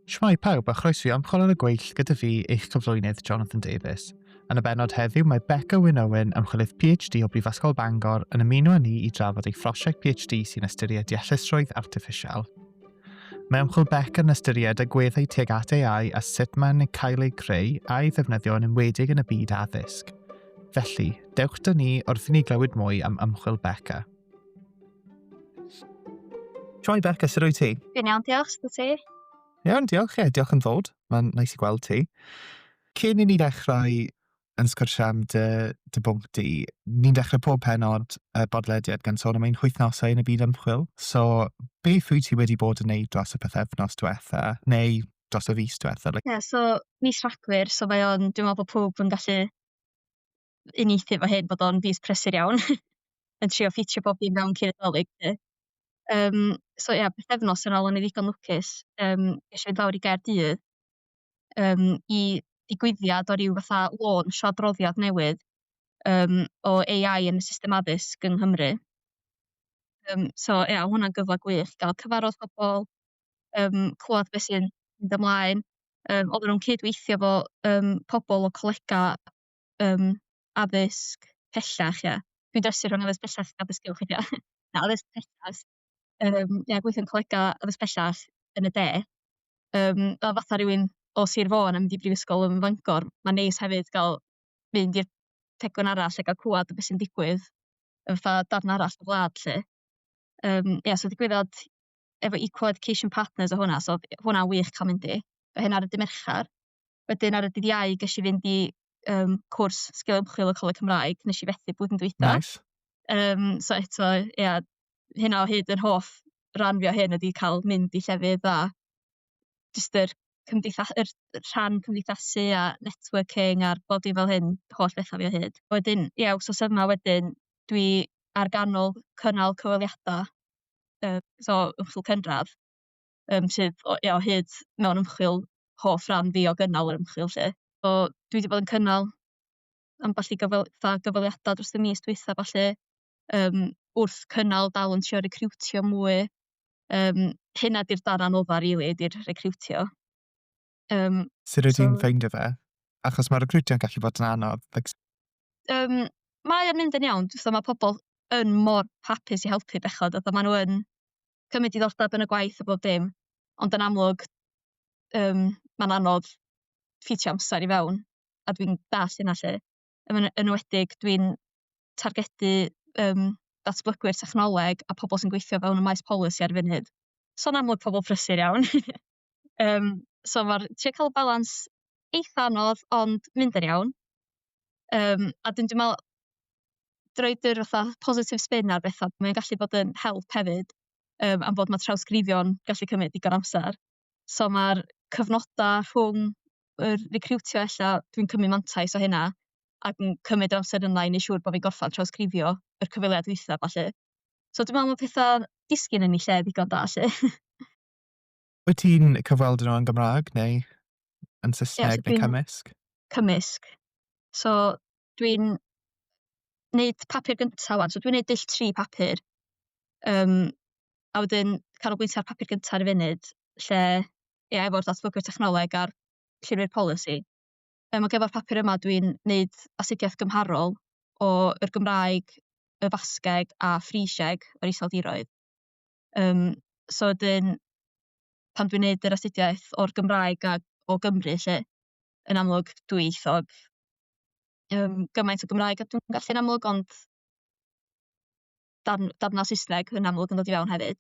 Shmai pawb a chroeso i ymchwil ar y gweill gyda fi eich cyflwynydd Jonathan Davies. Yn y benod heddiw mae Becca Wyn Owen, ymchwilydd PhD o Brifysgol Bangor, yn ymuno â ni i drafod ei phrosiect PhD sy'n ystyried deallusrwydd artiffisial. Mae ymchwil Becca yn ystyried agweddau tuag at AI a sut mae'n cael ei creu a'i ddefnyddio yn enwedig yn y byd addysg. Felly, dewch dyn ni wrth i ni glywed mwy am ymchwil Becca. Shmai Becca, sut wyt ti? Fi'n iawn, diolch, sydd ti? Iawn, diolch. Diolch yn ddod. Mae'n neis i gweld ti. Cyn i ni ddechrau yn sgwrsio am dy bwnc di, ni'n dechrau pob penod y bodlediad gan sôn am ein wythnosau yn y byd ymchwil. So, beth wyt ti wedi bod yn neud dros y pythefnos diwetha, neu dros y fis diwetha? So mis Rhagfyr, so mae o'n, dwi'n meddwl bod pob yn gallu uniaethu fo hyn bod o'n fis prysur iawn, yn trio ffitio bob dim mewn cyn y dolyg. So bythefnos yn ôl yn ei ddigon lwcus, eisiau fynd lawr i Gaerdydd i digwyddiad o ryw fatha launch o adroddiad newydd o AI yn y system addysg yng Nghymru. Hwnna'n gyfle gwych, gael cyfarfod pobl, clywed beth sy'n mynd ymlaen. Oedden nhw'n cydweithio fo pobl o colega addysg pellach, Dwi'n drysu rhwng addysg pellach a addysg uwch, Na, addysg pellach. Gweithio'n colega addysg pellach yn y de. Fel fatha rhywun o Sir Fôn yn mynd i brifysgol yn Fangor, mae'n neis hefyd gael mynd i'r tegwn arall a gael clywed beth sy'n digwydd yn fatha darn arall o wlad, lle. So digwyddiad efo Equal Education Partners o hwnna, so hwnna'n wych cael mynd i. Hyn ar y dydd Merchar. Wedyn ar y dydd Iau ges i fynd i cwrs sgil ymchwil y Coleg Cymraeg, nes i fethu blwyddyn dwytha. Nice. So eto, hynna o hyd yn hoff ran fi o hyn ydi cael mynd i llefydd a just yr rhan cymdeithasu a networking a'r bod i fel hyn, holl bethau fi o hyd. Wedyn, wsos yma wedyn, dwi ar ganol cynnal cyfweliadau, so ymchwil cynradd, sydd o hyd mewn ymchwil hoff ran fi o gynnal yr ymchwil, lle. So dwi wedi bod yn cynnal ambell i gyfweliadau dros y mis dwytha, falle, wrth cynnal dal yn trio recriwtio mwy. Hynna di'r darn anodda, rili, di'r recriwtio. Sut rydych chi'n ffeindio fe? Achos mae'r recriwtio'n gallu bod yn anodd. Mae yn mynd yn iawn, mae pobl yn mor hapus i helpu bechod, a maen nhw yn cymryd diddordeb yn y gwaith a bob dim, ond yn amlwg mae'n anodd ffitio amser i fewn, a dwi'n dall hynna, lle. Yn enwedig, dwi'n targedu datblygwyr technoleg a pobl sy'n gweithio fewn y maes polisi ar y funud. So'n amlwg pobl prysur iawn. So mae'r trio cael y balans eitha anodd, ond mynd yn iawn. A dwi'n meddwl, droed yr fatha positive spin ar bethau, mae'n gallu bod yn help hefyd, am bod mae trawsgrifio'n gallu cymryd digon amser. So mae'r cyfnodau rhwng yr recriwtio dwi'n cymryd mantais o hynna, ac yn cymryd amser yna i neu siŵr bod fi'n gorffen trawsgrifio yr cyfweliad dwytha, falle. So dwi'n meddwl mae pethau disgyn yn ei lle digon da, lle. Wyt ti'n cyfweld nhw yn Gymraeg neu yn Saesneg neu cymysg? Cymysg. So dwi'n neud papur gyntaf wan, so dwi'n neud dull 3 papur. A wedyn canolbwyntio ar papur gyntaf ar y funud, lle efo'r datblygwyr technoleg a'r llenwi'r polisi. Ac efo'r papur yma dwi'n neud astudiaeth gymharol o'r Gymraeg, y Fasgeg a Frisieg o'r Iseldiroedd. So wedyn, pan dwi'n neud yr astudiaeth o'r Gymraeg a o Gymru, lle, yn amlwg dwyieithog, gymaint o Gymraeg a dwi'n gallu'n amlwg, ond darna Saesneg yn amlwg yn dod i fewn hefyd.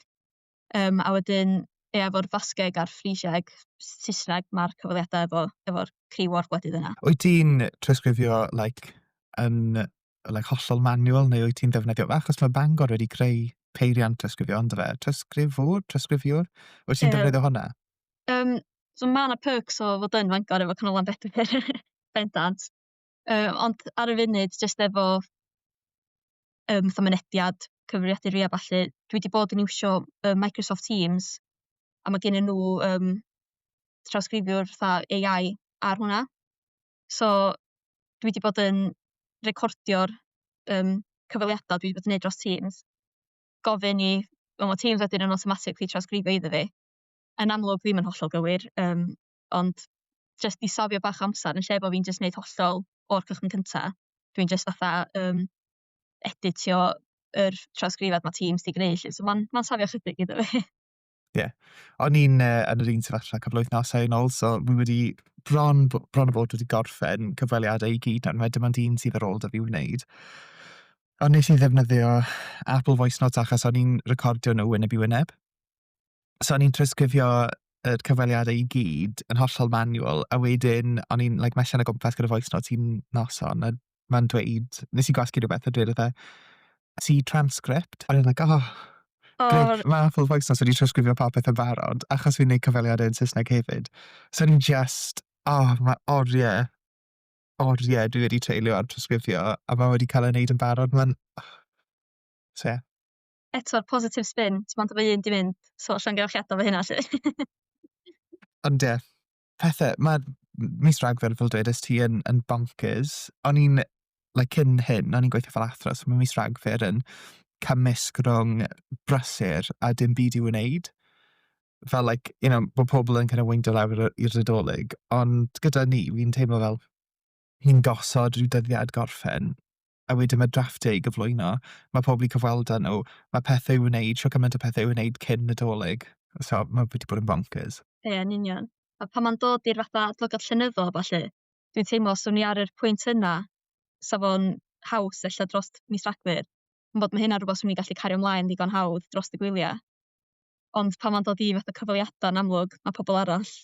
A wedyn, efo'r Fasgeg a'r Frisieg, Saesneg, mae'r cyfweliadau efo'r criw o'r gwledydd yna. Wyt ti'n trawsgrifio yn hollol manual, neu wyt ti'n defnyddio? Achos mae Bangor wedi creu peiriant trawsgrifio, ond fe? Trawsgrifiwr? Wyt ti'n defnyddio hwnna? So mae yna perks o fod yn Bangor efo canolfan Bedwyr, bendant. Ond ar y funud, jyst efo mynediad, cyfrifiadur fi a falle, dwi wedi bod yn iwsio Microsoft Teams, a mae gen nhw trawsgrifiwr AI ar hwnna. So dwi wedi bod yn recordio'r cyfweliadau dwi wedi bod yn neud dros Teams, gofyn i, mae Teams wedyn yn automatically trawsgrifio iddo fi. yn amlwg ddim yn hollol gywir, ond jyst i safio bach amser yn lle bo' fi'n jyst neud hollol o'r cychwyn cynta, dwi'n jyst fatha editio yr trawsgrifiad ma' Teams 'di gneud 'lly, so ma'n safio chydig iddo fi. Ie. O'n i'n yn yr un sefyllfa couple o wythnosau yn ôl, so wi wedi bron o bod wedi gorffen cyfweliadau i gyd, ond wedyn ma'n un sydd ar ôl 'da fi wneud. Ond nes i ddefnyddio Apple Voice Notes achos o'n i'n recordio nhw wyneb i wyneb. So o'n i'n trawsgrifio y cyfweliadau i gyd yn hollol manual, a wedyn o'n i'n like, mellan o gwmpas gyda Voice Notes un noson, a ma'n dweud, nes i gwasgu rhywbeth a dweud oedd e, see transcript. O'n i'n like, grêt, mae Apple Voice Notes wedi trawsgrifio popeth yn barod, achos fi'n neud cyfweliadau yn Saesneg hefyd. So o'n i'n just, mae oriau dwi wedi treulio ar trawsgrifio, a mae wedi cael ei wneud yn barod. So ie. Eto'r positive spin, t'mo' ond efo un 'di mynd, so llongyfarchiadau fo hynna 'lly. Ond ie, mae mis Rhagfyr fel dwedais ti yn bonkers. O'n i'n, like cyn hyn, o'n i'n gweithio fel athro, so mae mis Rhagfyr yn cymysg rhwng brysur a dim byd i wneud. Fel like, bod pobl yn kind of weindio lawr i'r Nadolig, ond gyda ni, fi'n teimlo fel ni'n gosod rhyw dyddiad gorffen, a wedyn mae drafftau i gyflwyno, mae pobl i cyfweld â nhw, mae pethau i'w wneud, sio cymaint o pethau i'w wneud cyn Nadolig. So mae wedi bod yn bonkers. Ie, yn union. A pan ma'n dod i'r fatha adolygiad llenyddol a ballu, dwi'n teimlo os o'n i ar yr pwynt yna, sa fo'n haws ella drost mis Rhagfyr, ond bod ma' hynna'n rwbath swn i'n gallu cario ymlaen ddigon hawdd drost y gwylia. Ond pan ma'n dod i fatha cyfweliadau yn amlwg, ma' pobl arall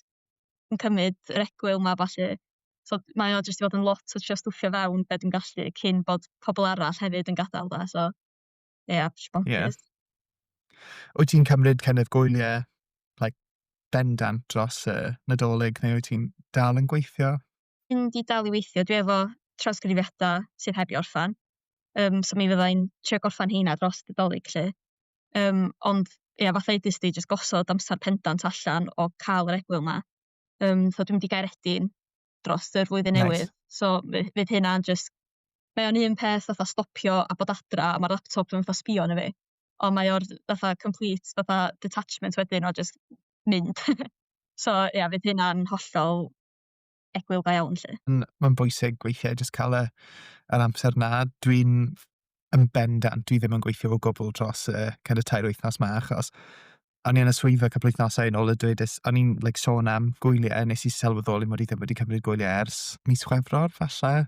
yn cymryd yr egwyl 'ma a ballu. So mae o jyst 'di bod yn lot o trio stwffio fewn be' dwi'n gallu cyn bod pobl arall hefyd yn gadal 'da, so ie, jyst Ie. bonkers. Wyt ti'n cymryd kind of gwyliau, like, bendant dros y Nadolig, neu wyt ti'n dal yn gweithio? Dwi'n 'di dal i weithio, dwi efo trawsgrifiadau sydd heb 'u orffan, so mi fyddai'n trio gorffan heina dros y Dolig 'lly. Ond ie, fatha edys di, jyst gosod amser pendant allan o ca'l yr egwyl 'ma. So dwi'n mynd i Gaeredin dros yr flwyddyn Nice. newydd. So fydd hynna'n jyst, mae o'n un peth fatha stopio a bod adra, a ma'r laptop ddim fatha sbïo arno fi. Ond mae o'r fatha complete fatha detachment wedyn o jyst mynd. So ie, fydd hynna'n hollol egwyl da iawn 'lly. Mae'n bwysig weithiau jyst cael yr amser na. Dwi'n yn bendant, dwi ddim yn gweithio o gwbl dros y kind of 2 wythnos ma, achos o'n i yn y swyddfa couple o wythnosau yn ôl y dwedus, o'n i'n like, sôn am gwyliau, nes i sylweddoli mod i ddim wedi cymryd gwyliau ers mis Chwefror, falle.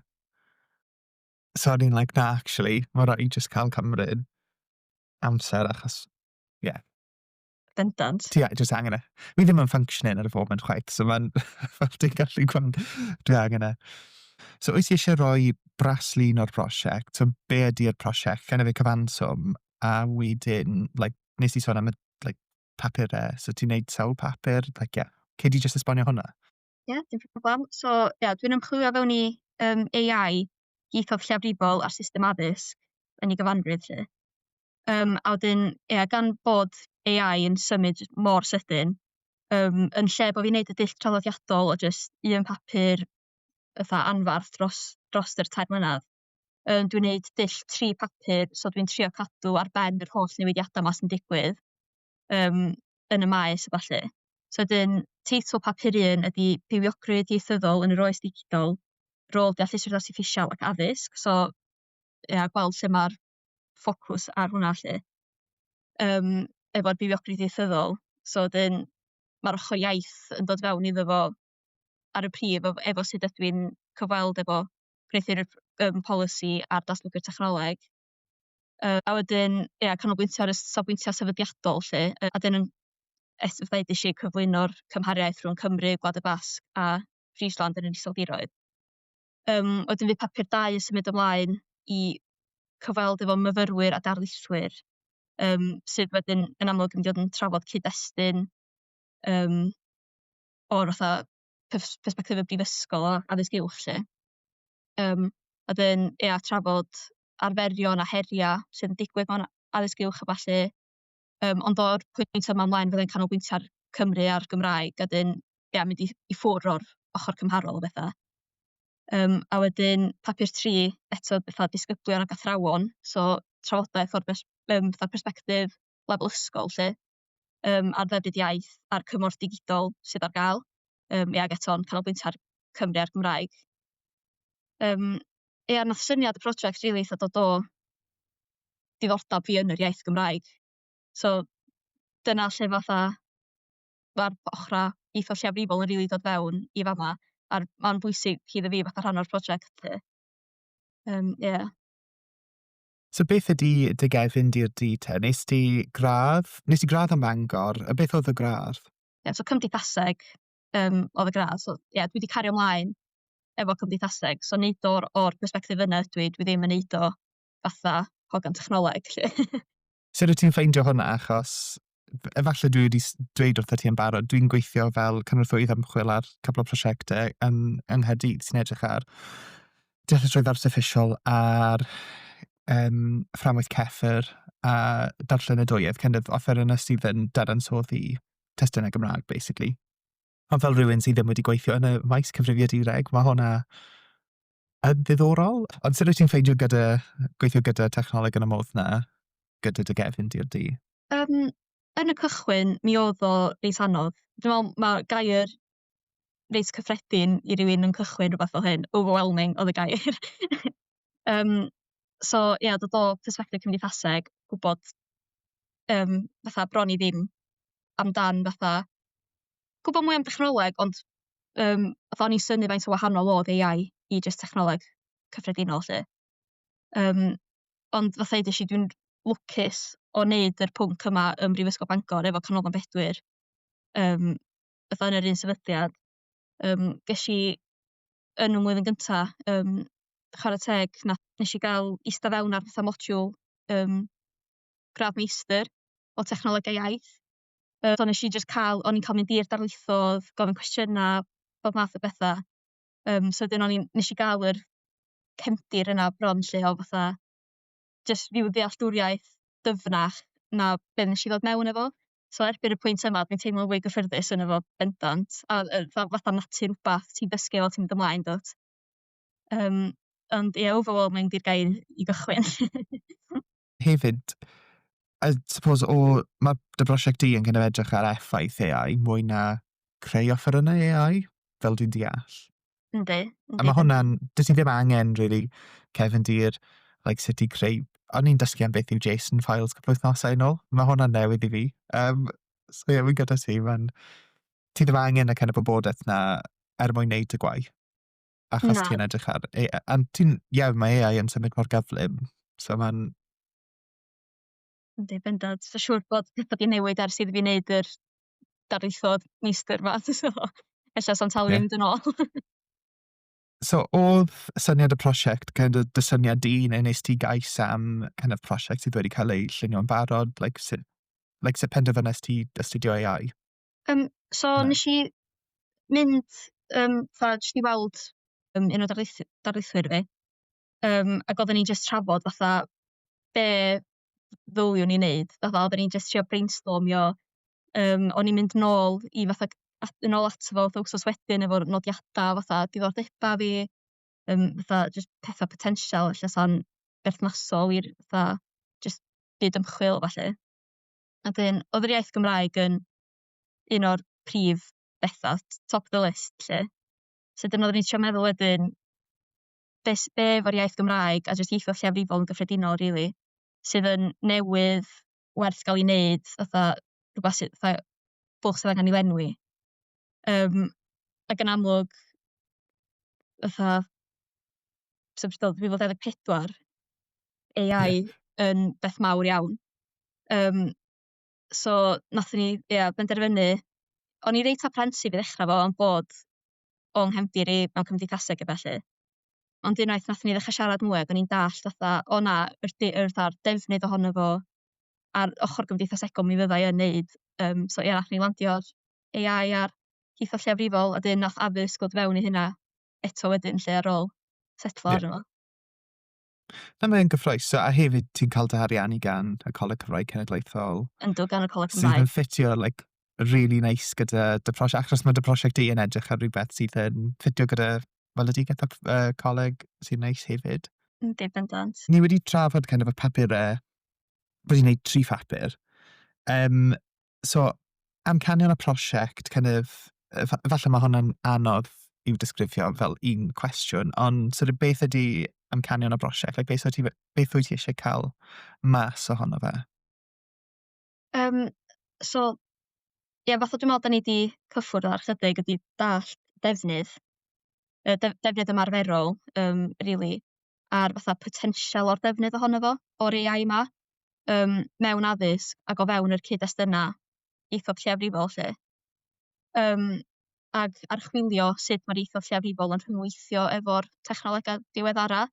So o'n i'n like, na, actually, mae rhaid i just cael cymryd amser, achos, ie, Bendant. ti just angen e. Mi ddim yn functioning ar y foment chwaith, so mae'n, fel ti'n gallu gweld, dwi angen e. So wyt ti eisiau rhoi braslun o'r prosiect, so be ydy'r prosiect, kind of ei cyfanswm, a wedyn, like, nes i sôn am y, like, papurau, so ti'n neud sawl papur, like, yeah, cei di just esbonio hwnna? Ie, dim problem. So ie, dwi'n ymchwilio fewn i AI, ieithoedd lleafrifol a'r system addysg yn ei gyfanrwydd 'lly. A wedyn ie, gan bod AI yn symud mor sydyn, yn lle bo' fi'n neud y dull traddodiadol o jyst un papur fatha anfarth drost yr 3 mlynadd, dwi'n neud dull 3 papur, so dwi'n trio cadw ar ben yr holl newidiadau 'ma sy'n digwydd yn y maes a ballu. So wedyn teitl papur 1 ydi Bywiogrwydd Ieithyddol yn yr Oes Digidol, rôl deallusrwydd artiffisial ac addysg. So ie, gweld lle ma'r ffocws ar hwnna 'lly. Efo'r bywiogrwydd ieithyddol. So wedyn ma'r ochor iaith yn dod fewn iddo fo ar y prif efo sut ydw i'n cyfweld efo gweithiwr polisi a'r datblygwyr technoleg. A wedyn ie, canolbwyntio ar y safbwyntia sefydliadol 'lly, a wedyn yn fatha edes i cyflwyno'r cymhariaeth rhwng Cymru, Gwlad y Basg a Friesland yn yr Iseldiroedd. Wedyn fydd papur 2 yn symud ymlaen i cyfweld efo myfyrwyr a darlithwyr, sydd wedyn yn amlwg yn mynd i fod yn trafod cyd-destun o'r fatha persbectif y brifysgol a addysg uwch 'lly. A wedyn ie, trafod arferion a heria' sydd yn digwydd mewn addysg uwch a ballu. Ond o'r pwynt yma ymlaen fyddai'n canolbwyntio ar Cymru a'r Gymraeg, a wedyn ie, mynd i ffwrdd o'r ochor cymharol o betha. A wedyn papur 3 eto fatha disgyblion ac athrawon, so trafodaeth o'r fatha persbectif lefel ysgol 'lly. ar ddefnydd iaith a'r cymorth digidol sydd ar gael. Ag eto'n canolbwyntio ar Cymru a'r Gymraeg. Nath syniad y prosiect rili eitha dod o diddordeb fi yn yr iaith Gymraeg. So dyna lle fatha ma'r ochra' ieithoedd lleiafrifol yn rili dod fewn i fama, a'r ma'n bwysig iddo fi fatha rhan o'r prosiect 'lly. Ie. So beth ydi dy gefn di'r di te? Nes ti gradd ym Mangor, a beth oedd y gradd? So cymdeithaseg o'dd y gradd. So dwi 'di cario ymlaen efo cymdeithaseg. So nid o'r persbectif yna dwi ddim yn neud o fatha hogan technoleg 'lly. Sut wyt ti'n ffeindio hwnna? Achos efallai dwi wedi dweud wrtho ti yn barod, dwi'n gweithio fel cynorthwydd ymchwil ar cwpl o prosiectau yng Nghaerdydd sy'n edrych ar deallusrwydd artiffisial a'r fframwaith ceffyr a darllenydwyedd, kind of offerynnau sydd yn dadansoddi testunau Gymraeg, basically. Ond fel rhywun sydd ddim wedi gweithio yn y maes cyfrifiadureg, mae hwnna yn ddiddorol. Ond sut wyt ti'n ffeindio gweithio gyda technoleg yn y modd na, gyda dy gefn di'r di? Yn y cychwyn, mi oedd o reit anodd. Dwi'n meddwl mae gair reit cyffredin i rywun yn cychwyn rhywbeth fel hyn. Overwhelming oedd y gair. Dod o persbectif cymdeithaseg, gwybod fatha bron i ddim amdan fatha gwybod mwy am technoleg, ond fatha o'n i'n synnu faint o wahanol oedd AI i jyst technoleg cyffredinol 'lly. Ond fatha edesh i dwi'n lwcus o wneud yr pwnc yma ym Mhrifysgol Bangor efo Canolfan Bedwyr fatha yn yr un sefydliad. Gesh i yn y mlwyddyn gynta chwarae teg nes i gael ista fewn ar fatha modiwl gradd meistr o technoleg a iaith. So nes i jyst o'n i'n cael mynd i'r darlithoedd, gofyn cwestiynau, bob math o betha. So wedyn nes i gael yr cefndir yna bron lle o fatha jyst ryw ddealltwriaeth dyfnach na be' nes i ddod mewn efo. So erbyn y pwynt yma dwi'n teimlo'n fwy gyffyrddus yn efo bendant. A fatha natur wbath ti'n dysgu fel ti'n mynd ymlaen dw't. Ond overwhelming 'di'r gair i gychwyn. Hefyd, I suppose mae dy brosiect di yn kind of edrych ar effaith AI mwy na creu offerynnau AI, fel dwi'n deall. Yndi. A mae hwnna'n, dys ti ddim angen, really, cefndir, like sut i creu, o'n i'n dysgu am beth yw JSON files cwpl wythnosau nôl. Mae hwnna'n newydd i fi. So wy'n gyda ti, ti ddim angen y kind of wybodaeth na mwyn neud y gwaith. Achos Na. ti'n edrych ar AI. Mae AI yn symud mor gyflym. So mae'n... Yndi, bendant. So siŵr bod petha 'di newid ers iddi fi wneud yr darlithoedd meistr 'ma. So ella sa'n talu mynd yn ôl. So oedd syniad y prosiect, kind of dy syniad di, neu nes ti gais am kind of prosiect sydd wedi cael ei llunio'n barod, like sut penderfynais ti astudio AI? So nes i mynd jyst i weld un o darlithwyr fi. Ac oedden ni'n jyst trafod fatha be' ddyliwn ni wneud. Fatha oedden ni'n jyst trio brainstormio. O'n i'n mynd nôl i fatha nôl ato fo fatha wsos wedyn efo'r nodiadau fatha diddordeba fi, fatha jyst petha potensial ella sa'n berthnasol i'r fatha jyst byd ymchwil falle. A wedyn oedd yr iaith Gymraeg yn un o'r prif betha top of the list 'lly. So wedyn oedden ni'n trio meddwl wedyn be' efo'r iaith Gymraeg a jyst ieithoedd lleiafrifol yn gyffredinol rili sydd yn newydd, werth gael ei wneud, fatha rhywbeth sydd fatha bwlch sydd angen 'i lenwi. Ac yn amlwg fatha 2024 AI yn beth mawr iawn. So nathon ni benderfynu, o'n i reit aprensive i ddechrau fo am bod o'n nghefndir i mewn cymdeithaseg a ballu. Ond unwaith nathon ni ddechrau siarad mwy ag o'n i'n dallt fatha o na yr defnydd ohono fo ar ochr gymdeithasegol mi fyddai yn neud. So nathon ni landio'r AI ar ieithoedd lleiafrifol a wedyn nath addysg ddod fewn i hynna eto wedyn lle ar ôl setlo arno fo. Na mae'n gyffroes. So, a hefyd ti'n cael dy ariannu gan y Coleg Cymraeg Cenedlaethol. Yndw, gan y Coleg Sydd Cymraeg. yn ffitio, like, really nice gyda dy prosiect, achos mae dy prosiect di yn edrych ar rhywbeth sydd yn ffitio gyda weledigaeth coleg sy'n neis hefyd. Yndi, bendant. Ni wedi trafod kind of y papurau, wedi gwneud 3 papur. So, amcanion y prosiect, falle mae hwnna'n anodd i'w disgrifio fel un cwestiwn, ond beth ydy amcanion y brosiect? Like, beth wyt ti eisiau cael mas ohono fe? Um, so, fath o dwi'n meddwl da ni wedi cyffwrdd ar chydig ydy dallt defnydd, defnydd ymarferol, really, a'r fatha potensial o'r defnydd ohono fo, o'r AI yma, mewn addysg ac o fewn yr cyd-destuna ieithoedd lleafrifol 'lly. Yym, ag archwilio sut ma'r ieithoedd lleafrifol yn rhyngweithio efo'r technolegau diweddara.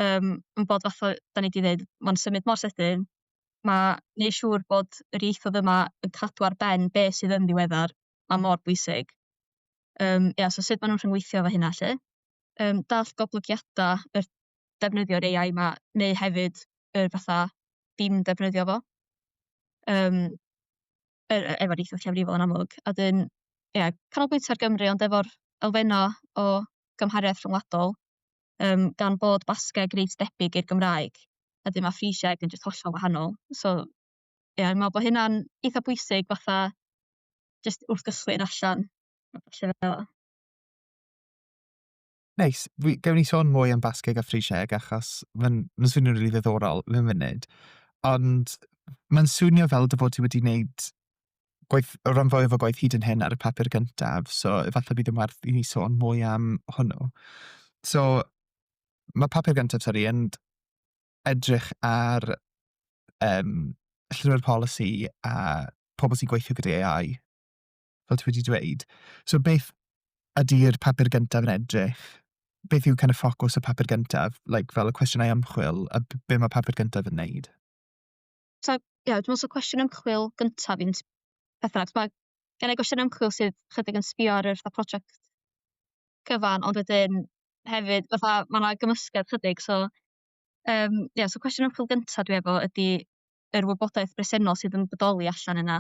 Yn bod fatha 'dan ni 'di ddeud, ma'n symud mor sydyn, ma' neu' siŵr bod yr ieithoedd yma yn cadw ar ben be' sydd yn ddiweddar, ma' mor bwysig. So sut ma' nw'n rhyngweithio efo hynna 'lly. Dallt goblygiada yr defnyddio'r AI 'ma, neu hefyd yr fatha dim defnyddio fo. Yym efo'r ieithoedd lleafrifol yn amlwg. A 'dyn, canolbwyntio ar Gymru ond efo'r elfenna o gymhariaeth rhyngwladol, gan bod Basgeg reit debyg i'r Gymraeg, a 'dyn ma' Frisieg yn jyst hollol wahanol. So, dwi'n me'wl bo' hynna'n eitha bwysig fatha jyst wrth gychwyn allan. Felly fel 'a. Neis. Gewn ni sôn mwy am Basgeg a Frisieg achos ma'n swnio'n rili ddiddorol mewn munud. Ond ma'n swnio fel dy fod ti wedi wneud y ran fwyaf o gwaith hyd yn hyn ar y papur gyntaf, so efallai bydd yn werth i ni sôn mwy am hwnnw. So, mae papur gyntaf, yn edrych ar llenwi'r polisi a pobl sy'n gweithio gyda AI, fel ti wedi dweud. So, beth ydy'r papur gyntaf yn edrych? Beth yw ffocws y papur gyntaf, fel y cwestiynau ymchwil, a be mae papur gyntaf yn neud? So, dwi'n me'wl cwestiwn ymchwil gyntaf fi'n beth bynnag, ma' gennai gwestiwn ymchwil sydd chydig yn sbio ar yr fatha project cyfan, ond wedyn hefyd fatha ma' 'na gymysgedd chydig. So, so cwestiwn ymchwil gynta dwi efo ydy yr wybodaeth bresennol sydd yn bodoli allan yna,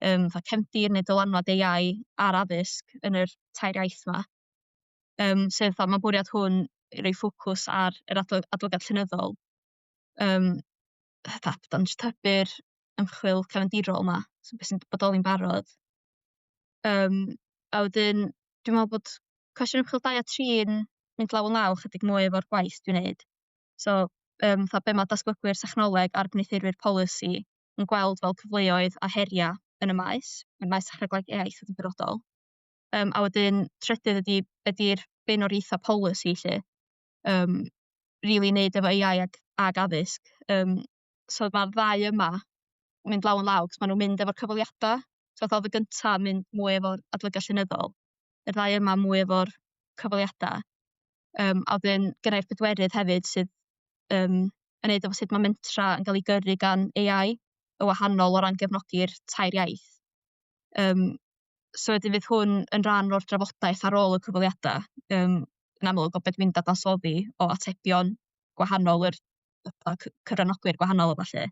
fatha cefndir neu dylanwad AI ar addysg yn yr tair iaith 'ma. Sef ma' bwriad hwn i roi ffocws ar yr adolygiad llenyddol. Fatha bod o'n jyst hybu'r ymchwil cefndirol 'ma, so be' sy'n bodoli'n barod. A wedyn dwi'n me'wl bod cwestiwn ymchwil 2 a 3 yn mynd law yn law chydig mwy efo'r gwaith dwi'n neud. So, fatha be' ma' datblygwyr technoleg a'r gwneuthurwyr polisi yn gweld fel cyfleoedd a heria' yn y maes technoleg iaith yn benodol. A wedyn trydydd ydi'r blaenoriaetha polisi 'lly, rili neud efo AI ag addysg. So ma'r ddau yma mynd law yn law 'c'os ma' nw'n mynd efo'r cyfweliada. So fatha o'dd y gynta yn mynd mwy efo'r adolygiad llenyddol, y ddau yma mwy efo'r cyfweliada. A wedyn gennai'r pedwerydd hefyd sydd yn neud efo sut ma' mentra yn ga'l 'i gyrru gan AI y' wahanol o ran gefnogi'r tair iaith. So wedyn fydd hwn yn ran o'r drafodaeth ar ôl y cyfweliada, yn amlwg o be' dwi'n dadansoddi o atebion gwahanol yr cyfranogwyr gwahanol a ballu.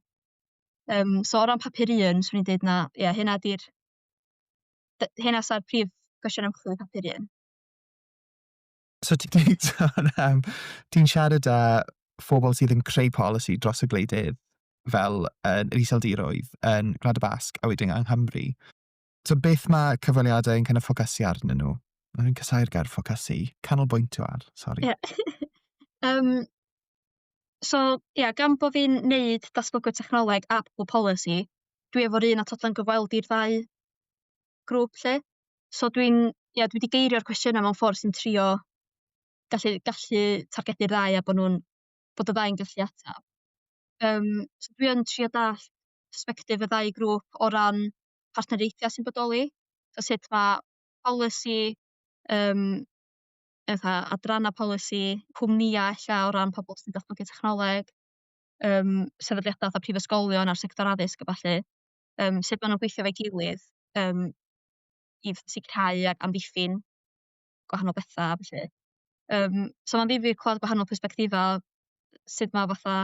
So o ran papur 1 swn i'n deud na, hynna sa'r prif gwestiwn ymchwil i papur 1. So ti'n siarad â phobl sydd yn creu polisi dros y gwleidydd fel yr Iseldiroedd yn Gwlad y Basg a wedyn yng Nghymru. So beth mae cyfweliadau yn ffocysu arnyn nhw? Mae'n casau'r gair ffocysu. Canolbwyntio ar, sori. So, gan bo' fi'n neud datblygwr technoleg a pobol polisi, dwi efo'r un atodlan gyfweld i'r ddau grŵp 'lly. So dwi 'di geirio'r cwestiyna mewn ffordd sy'n trio gallu targedu'r ddau a bod y ddau'n gallu atab. So dwi yn trio dallt persbectif y ddau grŵp o ran partneriaethau sy'n bodoli. So sut ma' polisi, adranna polisi, cwmnia ella o ran pobol sy'n datblygu technoleg, sefydliada fatha prifysgolion a'r sector addysg a ballu, sut ma' nw'n gweithio efo'i gilydd, i sicrhau ag amddiffyn gwahanol betha a ballu. So ma'n ddifyr clwad gwahanol persbectifa sut ma' fatha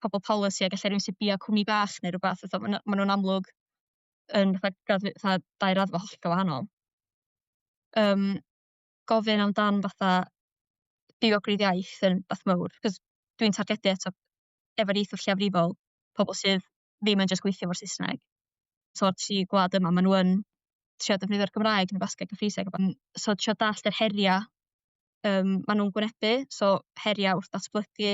pobol polisi ag ella rywun sy'n bia cwmni bach neu rwbath fatha ma' nw'n amlwg yn fatha dau raddfa hollol wahanol. Gofyn amdan fatha bywogrwydd iaith yn beth mowr, 'c'os dwi'n targedu eto efo'r ieithoedd lleafrifol, pobol sydd ddim yn jyst gweithio efo'r Saesneg. So o'r 3 gwlad yma, ma' nw yn trio defnyddio'r Gymraeg yn y Basgeg a Ffrangeg so trio dallt yr heria' ma' nw'n gwynebu, so heria' wrth datblygu,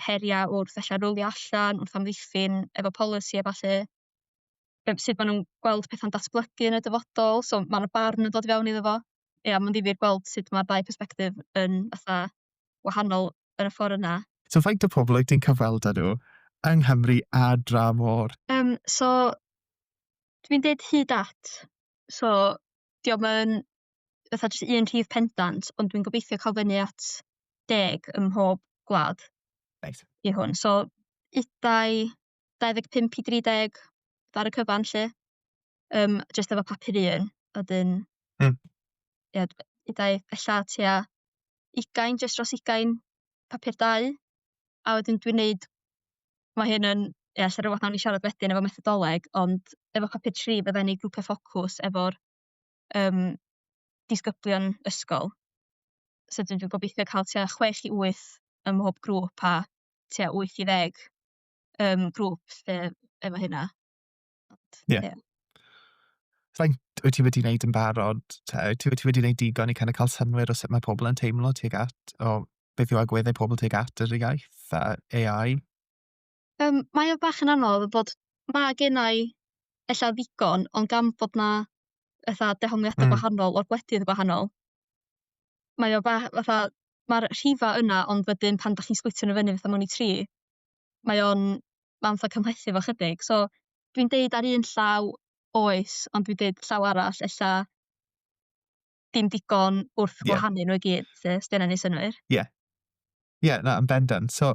heria' wrth ella rwlio allan, wrth amddiffyn efo polisi a ballu. Sut ma' nw'n gweld petha'n datblygu yn y dyfodol, so ma' 'na barn yn dod i fewn iddo fo. Ia, ma'n ddifyr gweld sut ma'r ddau persbectif yn fatha wahanol yn y ffor yna. So faint o pobl wyt ti'n cyfweld â nhw yng Nghymru a dra môr? So dwi'n deud hyd at. So diom yn fatha jyst un rhif pendant, ond dwi'n gobeithio ca'l fyny at 10 ym mhob gwlad Reit. i hwn. So udau 25 i 30 ar y cyfan 'lly. Jyst efo papur un, a 'dyn ia udau ella tua 20, jyst dros 20 papur 2. A wedyn dwi'n neud ma' hyn yn ia ella rwbath nawn ni siarad wedyn efo methodoleg, ond efo papur 3 fydden ni grwpia ffocws efo'r disgyblion ysgol. So dwi'n gobeithio ca'l tua 6 i 8 ym mhob grŵp a tua 8 i 10 grŵp efo hynna. Ie. Faint wyt ti wedi wneud yn barod? Wyt ti wedi wneud digon i kind of cael synwyr o sut mae pobl yn teimlo tuag at, o beth yw agweddau pobl tuag at yr iaith a AI? Mae o bach yn anodd bod ma' gennai ella ddigon, ond gan bod 'na fatha dehongliada gwahanol o'r gwledydd gwahanol, mae o fatha ma'r rhifa yna, ond wedyn pan dach chi'n splitio nw fyny fatha mewn i 3, ma'n fatha cymhlethu fo chydig. So dwi'n deud ar un llaw oes, ond dwi'n deud llaw arall ella dim digon wrth gwahanu nw i gyd 'lly, os 'di hynna'n neud synnwyr. Ie, na, yn bendant. So,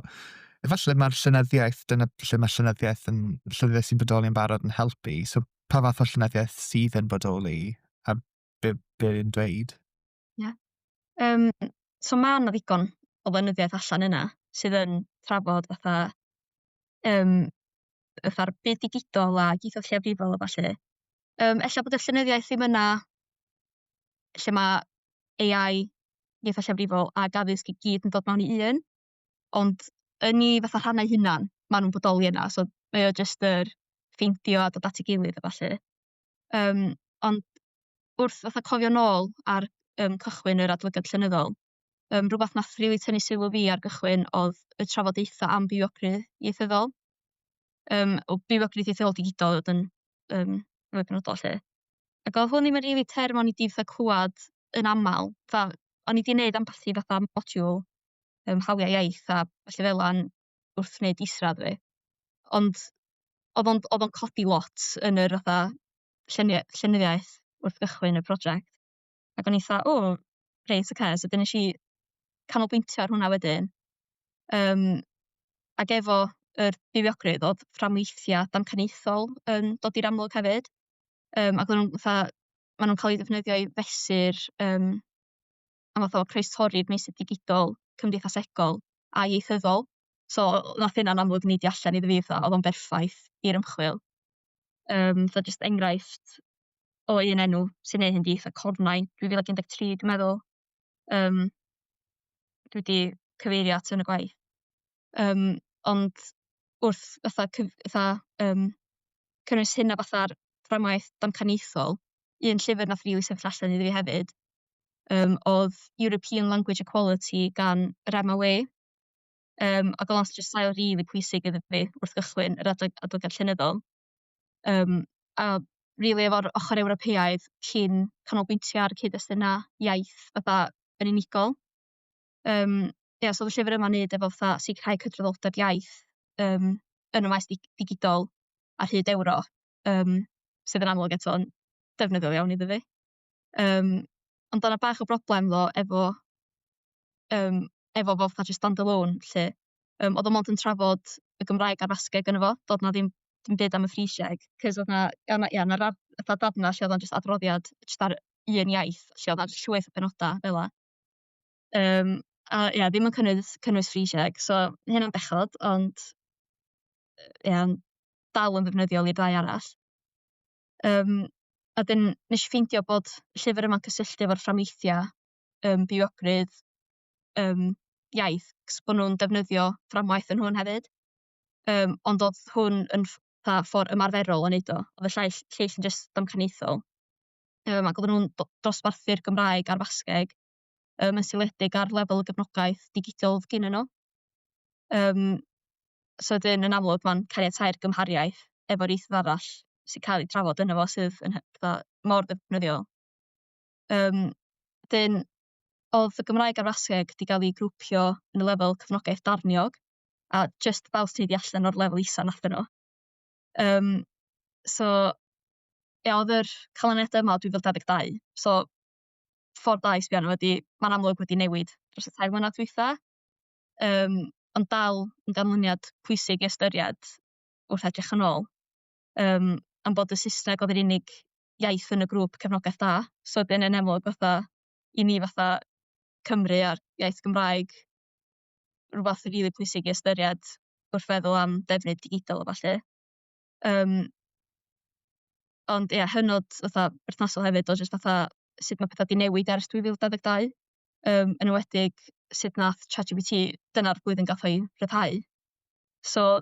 efallai mae'r llenyddiaeth, dyna lle mae'r llenyddiaeth sy'n bodoli yn barod yn helpu. So, pa fath o llenyddiaeth sydd yn bodoli a be yn dweud? Ie. So ma' 'na ddigon o lenyddiaeth allan yna sydd yn trafod fatha fatha'r byd digidol a ieithoedd lleiafrifol a ballu. Ella bod y llenyddiaeth ddim yna lle ma' AI, ieithoedd lleiafrifol ag addysg i gyd yn dod mewn i un, ond yn 'u fatha rhannau hunan, ma' nw'n bodoli yna, so mae o jyst yr ffeindio a dod at 'i gilydd a ballu. Ond wrth fatha cofio nôl ar cychwyn yr adolygiad llenyddol, rwbath nath rili tynnu sylw fi ar gychwyn o'dd y trafodaetha am bywgraffu ieithyddol. Bywgraffu ieithyddol digidol o'dd yn rhywbeth penodol 'lly. Ag o'dd hwn ddim yn rili term o'n i 'di fatha clwad yn amal. O'n i 'di neud ambell i fatha modiwl hawlia' iaith a ballu fela'n wrth wneud isradd fi. Ond o'dd o'n codi lot yn yr fatha llenyddiaeth wrth gychwyn y project. Ag o'n i fatha, o, reit ocê, so 'dyn nesh i canolbwyntio ar hwnna wedyn. Ag efo yr bywogrwydd o'dd fframweithia' damcaniaethol yn dod i'r amlwg hefyd. Ag o'n nw'n fatha ma' nw'n ca'l 'u defnyddio i fesur am fath o croestori'r meysydd digidol cymdeithasegol a ieithyddol. So nath hynna'n amlwg neidio allan iddo fi fatha o'dd o'n berffaith i'r ymchwil. Fatha jyst enghraifft o un enw sy'n neud hyn 'di fatha Cornau 2013 dwi'n meddwl. Dwi 'di cyfeirio at yn y gwaith. Ond wrth fatha cynnwys hynna fatha'r fframwaith damcaniaethol, un llyfr nath rili sefyll allan iddo fi hefyd o'dd European Language Equality gan yr MOA. Ag o'dd o'n jyst sail rili pwysig iddo fi wrth gychwyn yr adolygiad llenyddol. A rili efo'r ochor Ewropeaidd cyn canolbwyntio ar y cyd-destuna iaith fatha yn unigol. Ia, so o'dd y llyfr yma'n neud efo fatha sicrhau cydraddoldeb iaith yn y maes digidol ar hyd Ewrop, sydd yn amlwg eto'n defnyddiol iawn iddo fi. Ond o'na bach o broblem ddo efo fo fatha jyst stand-alone 'lly. O'dd o mond yn trafod y Gymraeg a'r Basgeg yno fo, do'dd 'na ddim byd am y Frisieg, 'c'os o'dd 'na fatha darna lle o'dd o'n jyst adroddiad jyst ar un iaith, lle o'dd 'na llwyth o benoda fela. A ia, ddim yn cynnwys Frisieg, so ma' hynna'n bechod, ond ia, dal yn ddefnyddiol i'r ddau arall. A 'dyn nesh i ffeindio bod y llyfr yma'n cysylltu efo'r fframweithia' bywogrwydd iaith, 'c'os bo' nw'n defnyddio fframwaith yn hwn hefyd. Ond o'dd hwn yn ffordd ymarferol o wneud o. Oedd y lleill yn just damcaniaethol. Ac oedden nhw'n dosbarthu'r Gymraeg a'r Basgeg yn seiliedig ar lefel y gefnogaeth digidol oedd gennyn nhw. So wedyn yn amlwg mae'n caniatáu'r gymhariaeth efo'r ieithoedd arall sy'n cael ei drafod yno fo sydd yn mor ddefnyddiol. Wedyn oedd y Gymraeg a'r Basgeg wedi cael ei grwpio yn y lefel cefnogaeth darniog a just fel sydd wedi allan o'r lefel isa nathon nhw. So oedd yr canlyniadau yma 2022. So ffordd da i sbio arno mae'n amlwg wedi newid dros y 3 mlynedd dwytha. Ond dal yn ganlyniad pwysig i ystyried wrth edrych yn ôl. Am bod y Saesneg oedd yr unig iaith yn y grŵp cefnogaeth da. So dyn yn amlwg i ni Cymru a'r iaith Gymraeg rhywbeth rili pwysig i ystyried wrth feddwl am defnydd digidol o falle. Ond hynod berthnasol hefyd o just sut mae pethau wedi newid ers 2022. Yn enwedig sut nath ChatGPT dyna'r blwyddyn gath o'i rhyddhau. So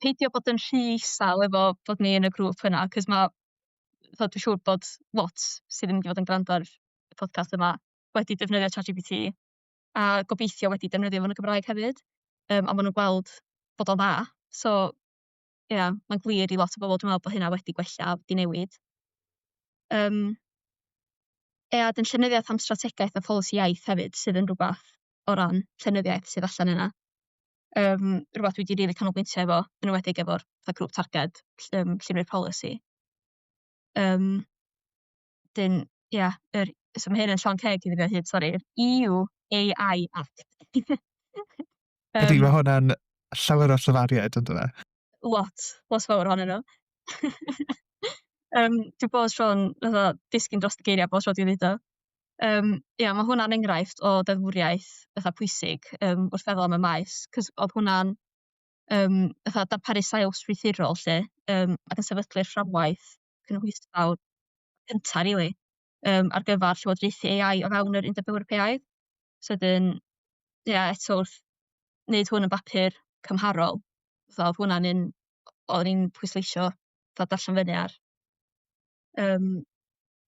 peidio bod yn rhy isal efo bod ni yn y grŵp yna, cos dwi'n siŵr bod lot sydd yn mynd i fod yn gwrando ar y podcast yma wedi defnyddio ChatGPT a gobeithio wedi defnyddio fo'n y Gymraeg hefyd. A maen nhw'n gweld bod o'n dda. So mae'n glir i lot o bobl dwi'n meddwl bod hynna wedi gwella a wedi newid. Dyn llenyddiaeth am strategaeth a polisi iaith hefyd sydd yn rhywbeth o ran llenyddiaeth sydd allan yna. Rhywbeth dwi wedi rili canolbwyntio efo, yn enwedig efo'r grŵp targed, llenwi'r polisi. So mae hyn yn Sean Craig i ddefnyddio hyd, sori, EU AI Act. Ydy, mae hwnna'n llawer o llyfariad, ynddo fe? Lot fawr ohonyn nhw. Dwi'n bod Sean disgyn dros y geiriau bod Sean dwi'n dweud o. Mae hwnna'n enghraifft o deddfwriaeth pwysig wrth feddwl am y maes, cos oedd hwnna'n darparu sail strwythurol lle ac yn sefydlu'r fframwaith cynhwysfawr cyntaf rili ar gyfer llywodraethu AI o fewn yr Undeb Ewropeaidd. So eto wrth wneud hwn yn bapur cymharol, oedd hwnna'n un oedd ni'n pwysleisio darllen fyny ar.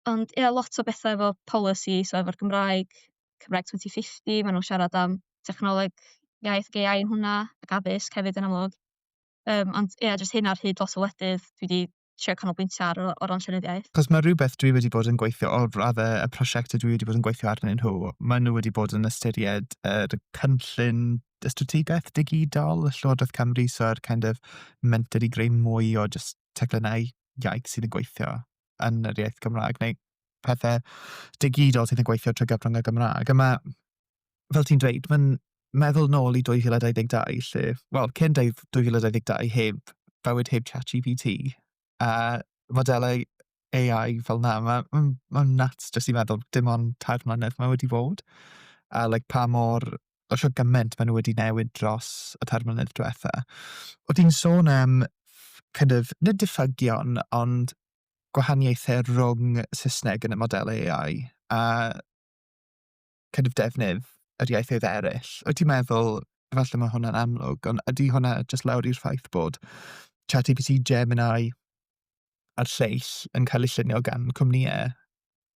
Ond lot o bethau efo policy, so efo'r Gymraeg 2050, maen nhw'n siarad am technoleg iaith ag AI yn hwnna, ac addysg hefyd yn amlwg. Ond jyst hyn ar hyd lot o wledydd dwi wedi trio canolbwyntio ar o ran llenyddiaeth. Cos mae rhywbeth dwi wedi bod yn gweithio, o raddau y prosiectau dwi wedi bod yn gweithio arnyn nhw, maen nhw wedi bod yn ystyried y cynllun y strategaeth digidol, y Llywodraeth Cymru, so'r mentor i greu mwy o just teglynau iaith sydd yn gweithio yn yr iaith Gymraeg, neu pethau digidol sydd yn gweithio trwy gyfrwng y Gymraeg. A mae, fel ti'n dweud, mae'n meddwl nôl i 2022, lle, cyn 2022 bywyd heb ChatGPT, a modelau AI fel na, mae'n nuts jyst i meddwl dim ond 3 mlynedd mae wedi bod. A pa mor, o sio gymaint maen nhw wedi newid dros y 3 mlynedd diwetha. O ti'n sôn am nid diffygion, ond gwahaniaethau rhwng Saesneg yn y modelau AI a defnydd yr ieithoedd eraill. O ti'n meddwl, falle mae hwnna'n amlwg, ond ydy hwnna jyst lawr i'r ffaith bod ChatGPT, Gemini a'r lleill yn cael ei llunio gan cwmnïau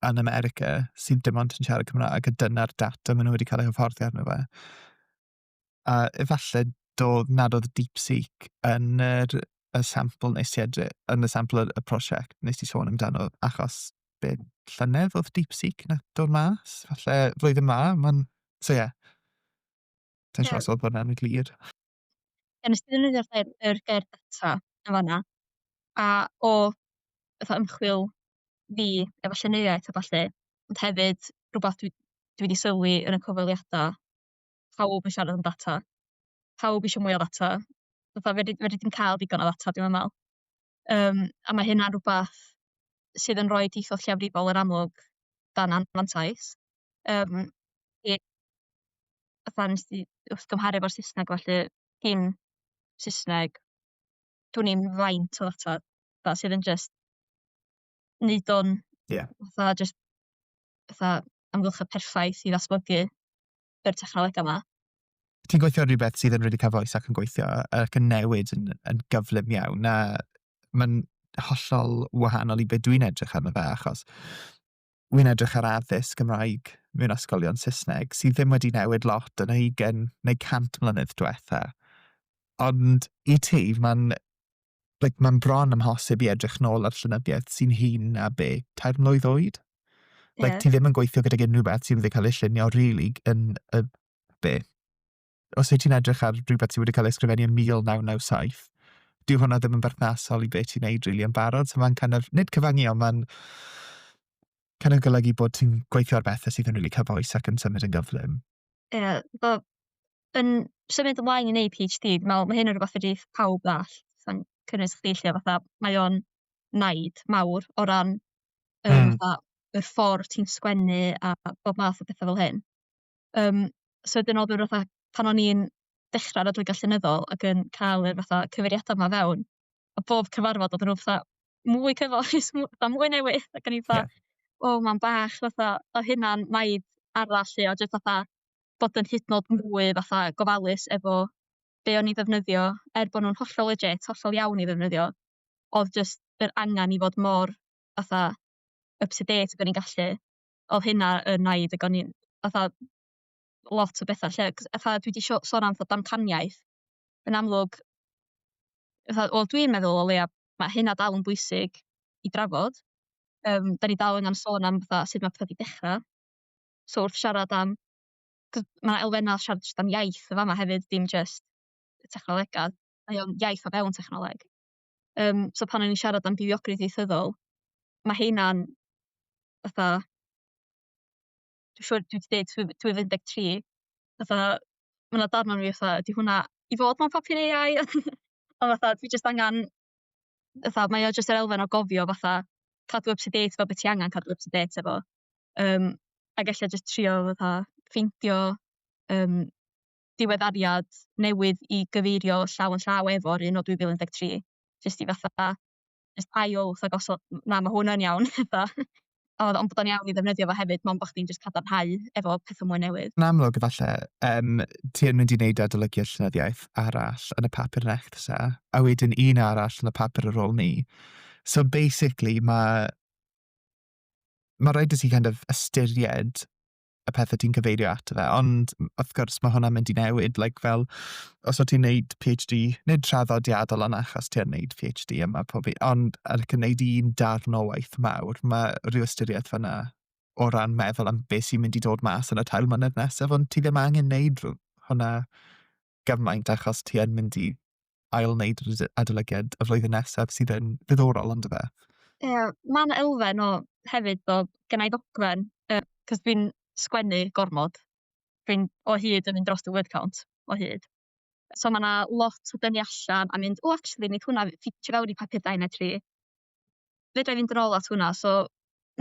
yn America sydd dim ond yn siarad Cymraeg a dyna'r data maen nhw wedi cael ei hyfforddi arno fe. A efallai nad oedd DeepSeek yn y sampl nes i edrych, yn y sampl y prosiect nes i sôn amdano, achos llynedd oedd DeepSeek na dod mas, falle flwyddyn ma, Ta'n siŵr os oedd hwnna'n glir. Nes i ddefnyddio'r gair data yn fanna, a o ymchwil fi efo llenyddiaeth a falle, ond hefyd rhywbeth dwi wedi sylwi yn y cyfweliadau, pawb yn siarad am data, pawb eisiau mwy o data, fedri ddim cael digon o data, dwi'n meddwl. A mae hynna'n rhywbeth sydd yn rhoi ieithoedd lleafrifol yn amlwg dan anfantais. Nes i wrth gymharu efo'r Saesneg, felly dim Saesneg, dwi'n ni'n faint o ddata sydd yn just neud o'n amgylch perffaith i ddatblygu yr technoleg yma. Ti'n gweithio rhywbeth sydd yn rili cyfoes ac yn gweithio ac yn newid yn gyflym iawn, na mae'n hollol wahanol i beth dwi'n edrych arno fe, achos wy'n edrych ar addysg Gymraeg mewn ysgolion Saesneg sydd ddim wedi newid lot yn 20 neu 100 mlynedd diwetha. Ond i ti, mae'n bron amhosib i edrych nôl ar llenyddiaeth sy'n hun na be, 3 mlwydd oed? Ie. Ti ddim yn gweithio gydag unrhyw beth sy'n wedi cael ei llunio really yn y be. Os wyt ti'n edrych ar rhywbeth sydd wedi cael ei ysgrifennu yn 1997, dyw hwnna ddim yn berthnasol i beth ti'n neud really yn barod. So mae'n nid cyfangu, ond mae'n golygu bod ti'n gweithio ar bethau sydd yn really cyfoes ac yn symud yn gyflym. Ie, yn symud ymlaen i wneud PhD, dwi'n meddwl mae hyn yn rhywbeth wedi pawb ddall. Sa'n cynnwys chdi lle fatha, mae o'n naid mawr o ran fatha yr ffordd ti'n sgwennu a bob math o bethau fel hyn. So dyn oedd fatha pan o'n i'n dechrau'r adolygiad llenyddol ac yn cael yr fatha cyfeiriadau yma fewn, a bob cyfarfod oedd nhw fatha mwy cyfoes, mwy newydd, ac o'n i fatha, ma'n bach fatha, o hynna'n naid arall lle, o jyst fatha bod yn hyd yn oed mwy fatha gofalus efo be o'n i ddefnyddio, bod nhw'n hollol legit, hollol iawn i ddefnyddio, oedd just yr angen i fod mor fatha up to date ac o'n i'n gallu, oedd hynna yn naid ac o'n i'n fatha lot o bethau lle, fatha dwi wedi sôn am fatha damcaniaeth, yn amlwg, dwi'n meddwl o leia, mae hynna dal yn bwysig i drafod. Da ni dal angen sôn am fatha sut mae pethau wedi dechrau. So wrth siarad am, mae elfennau siarad jyst am iaith y fama hefyd, dim just y technolegau, mae o'n iaith o fewn technoleg. So pan o'n i'n siarad am bibliogrwydd ieithyddol, mae hynna'n fatha, dwi'n siŵr dwi wedi dweud 2013, fatha, mae yna darn o'n fi fatha, ydy hwnna i fod mewn papur AI? Ond fatha, dwi jyst angen, fatha, mae o jyst yr elfen o gofio fatha, cadw up to date fel beth ti angen cadw up to date efo. Ac ella jyst trio fatha ffeindio diweddariad newydd i gyfeirio llaw yn llaw efo'r un o 2013. Jyst i fatha, jyst ail, fatha gosod, na, mae hwn yn iawn, fatha. Ond bod o'n iawn i ddefnyddio fo hefyd, mond bod chdi'n jyst cadarnhau efo pethau mwy newydd. Yn amlwg, efallai, ti yn mynd i wneud adolygiad llenyddiaeth arall yn y papur nesa, a wedyn un arall yn y papur ar ôl ni. So basically, mae rhaid i ti kind of ystyried y pethau ti'n cyfeirio ato fe, ond wrth gwrs mae hwnna'n mynd i newid, like fel, os o ti'n neud PhD, nid traddodiadol yna achos ti'n neud PhD yma pob ond ac yn neud un darn o waith mawr, mae rhyw ystyriaeth fyna o ran meddwl am beth sy'n mynd i dod mas yn y 3 mlynedd nesaf, ond ti ddim angen neud hwnna gymaint achos ti yn mynd i ail wneud adolygiad y flwyddyn nesaf sydd yn ddiddorol ond y fe. Mae'n elfen o hefyd o gynnau ddogfen, cos dwi'n sgwennu gormod. Dwi'n o hyd yn mynd dros y word count o hyd. So mae yna lot o dynnu allan a mynd, actually, nid hwnna ffitio fewn i papur 2 neu 3. Fedra i fynd yn ôl at hwnna, so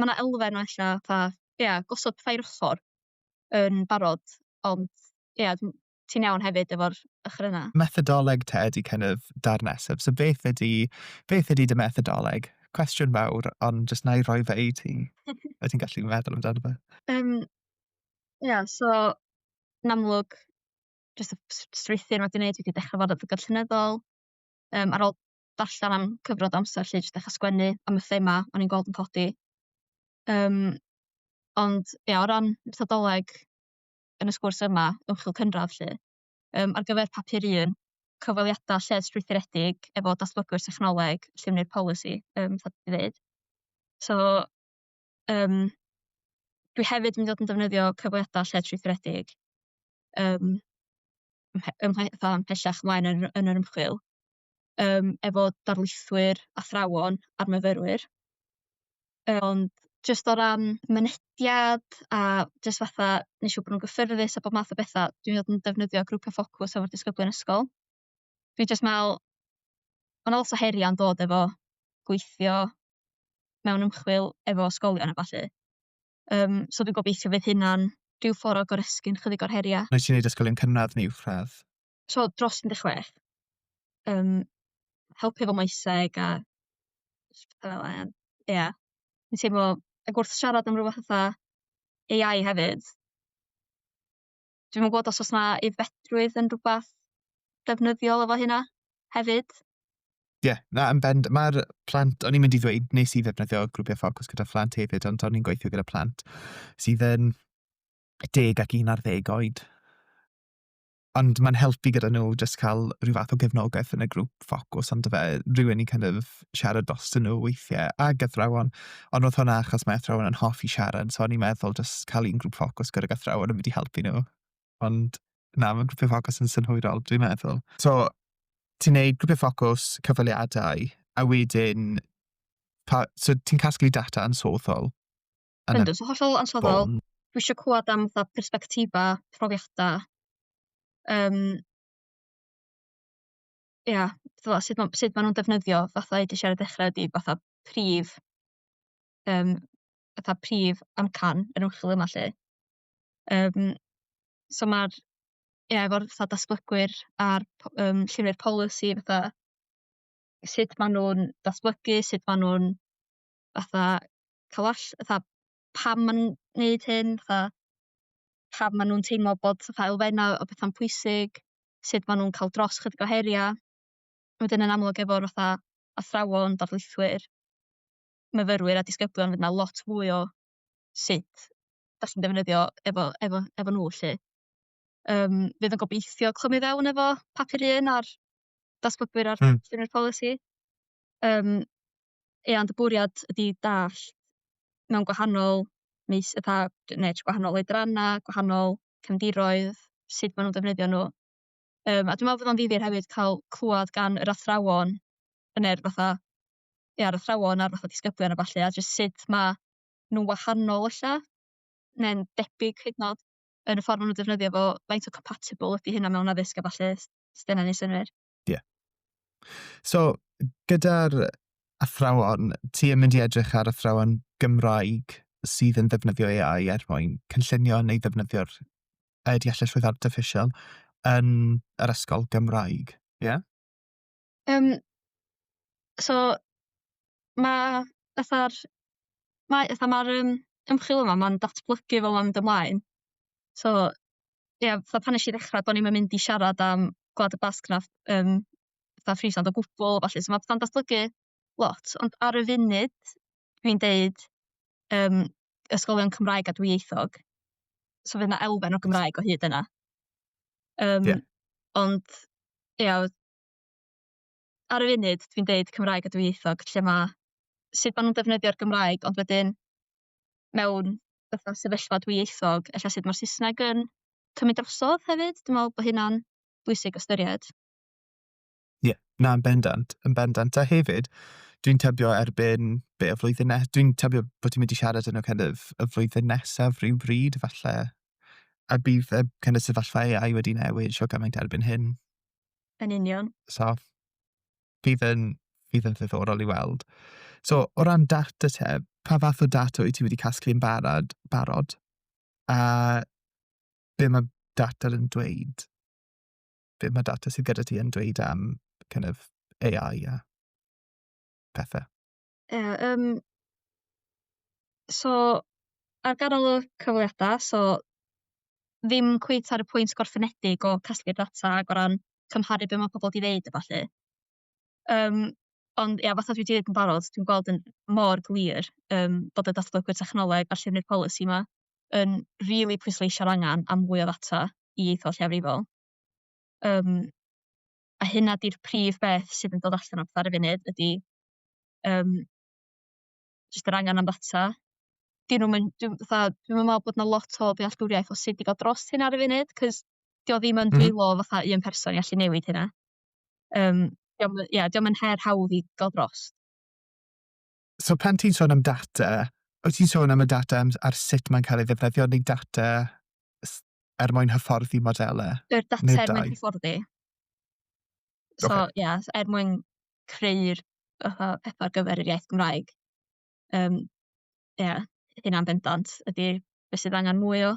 mae yna elfen o ella, gosod pethau i'r ochr yn barod, ond ti'n iawn hefyd efo'r ochr yna. Methodoleg te ydi kind of dar nesaf. So beth ydi dy methodoleg? Cwestiwn fawr, ond jyst na i roi fe i ti. A ti'n gallu meddwl amdano fe? So yn amlwg, jyst y strwythur mae wedi gwneud, wedi dechrau fod adolygiad llenyddol. Ar ôl darllen am cyfnod amser lle jyst dechrau sgwennu am y thema o'n i'n gweld yn codi. Ond o ran methodoleg yn y sgwrs yma, ymchwil cynradd lle, ar gyfer papur 1, cyfweliadau lled strwythuredig efo datblygwyr technoleg, lluniau'r polisi, fatha dwi ddeud. So, dwi hefyd yn mynd i fod yn defnyddio cyfweliadau lled strwythuredig ymhellach ymlaen yn yr ymchwil, efo darlithwyr, athrawon a'r myfyrwyr. Ond jyst o ran mynediad a jyst fatha neu siŵr bod nhw'n gyffyrddus a bob math o bethau, dwi'n mynd yn defnyddio grwpio ffocws efo'r disgyblion ysgol. Dwi'n jyst meddwl, mae'n lot o heriau yn dod efo gweithio mewn ymchwil efo ysgolion a falle. So dwi'n gobeithio fydd hynna'n rhyw ffordd o goresgyn chydig o'r heriau. Wnes ti'n neud ysgolion cynradd neu uwchradd? So dros 16. Helpu efo moeseg a pethau fel yna. Dwi'n teimlo, ac wrth siarad am rhywbeth fatha AI hefyd, dwi'n gwybod os oes yna aeddfedrwydd yn rhywbeth defnyddiol efo hynna hefyd. na, yn bend, mae'r plant, o'n i'n mynd i ddweud, nes i ddefnyddio grwpiau ffocws gyda phlant hefyd, ond o'n i'n gweithio gyda plant sydd yn 10 ac 11 oed. Ond mae'n helpu gyda nhw just cael rhyw fath o gefnogaeth yn y grŵp ffocws, ond fe rhywun i kind of siarad dros nhw weithiau, ac athrawon. Ond oedd hwnna achos mae athrawon yn hoffi siarad, so o'n i'n meddwl just cael un grŵp ffocws gyda'r athrawon yn mynd i helpu nhw. Ond na, mae grwpiau ffocws yn synhwyrol, dwi'n meddwl. So, ti'n neud grwpiau ffocws, cyfaliadau, a wedyn, so ti'n casglu data yn soddol. Yndw, so hollol ansoddol. Bon. Dwi eisiau clywed am fatha persbectifa, profiadau. Ia, sut ma' nhw'n defnyddio fatha edes i ar y dechrau ydi fatha prif amcan yr ymchwil yma 'lly. So ma'r efo'r fatha datblygwyr a'r llenwi'r polisi fatha sut ma' nhw'n datblygu, sut ma' nhw'n fatha fatha pam ma' nhw'n neud hyn, fatha pam ma' nhw'n teimlo bod fatha elfenna o betha'n pwysig, sut ma' nhw'n cael dros chydig o heria'. Wedyn yn amlwg efo'r fatha athrawon, darlithwyr, myfyrwyr a disgyblion fydd 'na lot fwy o sut dach chi'n defnyddio efo nhw 'lly. Fydd yn gobeithio clymyd fewn efo papur un ar datblygwyr ar llenwi'r polisi. Ia, ond y bwriad ydi dallt mewn gwahanol gwahanol oedranna, gwahanol cefndiroedd, sut ma' nhw'n defnyddio nhw. A dwi'n meddwl bod o'n ddifyr hefyd cael clywed gan yr athrawon yr athrawon a'r fatha disgyblion a ballu, a jyst sut ma' nhw'n wahanol ella, neu'n debyg hyd yn o'd yn y ffordd ma' nhw'n defnyddio fo, faint o compatible ydi hynna mewn addysg a ballu, os 'di hynna'n neud synnwyr. So, gyda'r athrawon, ti yn mynd i edrych ar athrawon Gymraeg sydd yn ddefnyddio AI mwyn cynllunio neu ddefnyddio'r deallusrwydd artiffisial yn yr ysgol Gymraeg, ie? So ma'r ymchwil yma, ma'n datblygu fel ma'n mynd ymlaen. So ia, fatha pan nesh i ddechra do'n i'm yn mynd i siarad am Gwlad y Basg na fatha Friesland o gwbl ballu, so ma' petha'n datblygu lot, ond ar y funud dwi'n deud ysgolion Cymraeg a dwyieithog. So fydd 'na elfen o Gymraeg o hyd yna. Ond ia, ar y funud dwi'n deud Cymraeg a dwyieithog, lle sut ma' nhw'n defnyddio'r Gymraeg, ond wedyn mewn fatha sefyllfa dwyieithog, ella sut ma'r Saesneg yn cymryd drosodd hefyd. Dwi'n meddwl bod hynna'n bwysig o ystyried. Na, yn bendant. A hefyd, dwi'n tybio erbyn y flwyddyn dwi'n tybio bod ti'n mynd i siarad yn y flwyddyn nesaf rhywbryd, falle. A bydd y sefyllfa AI wedi newid sio gymaint erbyn hyn. Yn union. So, bydd yn ddiddorol i weld. So, o ran data te, pa fath o data wyt ti wedi casglu yn barod? A be mae data yn dweud? Be mae data sydd gyda ti yn dweud am AI a pethau? So, ar ganol y cyfweliadau, so ddim cweit ar y pwynt gorffenedig o casglu'r data ag o ran cymharu be mae pobl wedi ddeud a ballu. Ond ia, fatha dwi wedi dweud yn barod, dwi'n gweld yn mor glir bod y datblygwyr technoleg a llenwi'r polisi yma yn rili pwysleisio'r angen am mwy o ddata i ieithoedd lleafrifol. A hynna di'r prif beth sydd yn dod allan o ar y funud ydy jyst yr angen am ddata. Dwi'n meddwl bod 'na lot o ddealltwriaeth o sut i gael dros hynna ar y funud, cos dio ddim yn dwylo fatha un person i allu newid hynna. Dio'm yn her hawdd i gael dros. So pan ti'n sôn am data, wyt ti'n sôn am y data ar sut mae'n cael ei ddefnyddio neu data mwyn hyfforddi modelau? Yr data mwyn hyfforddi. So ia, mwyn creu'r pethau ar gyfer yr iaith Gymraeg. Ia, hynna'n bendant ydy beth sydd angen mwy o.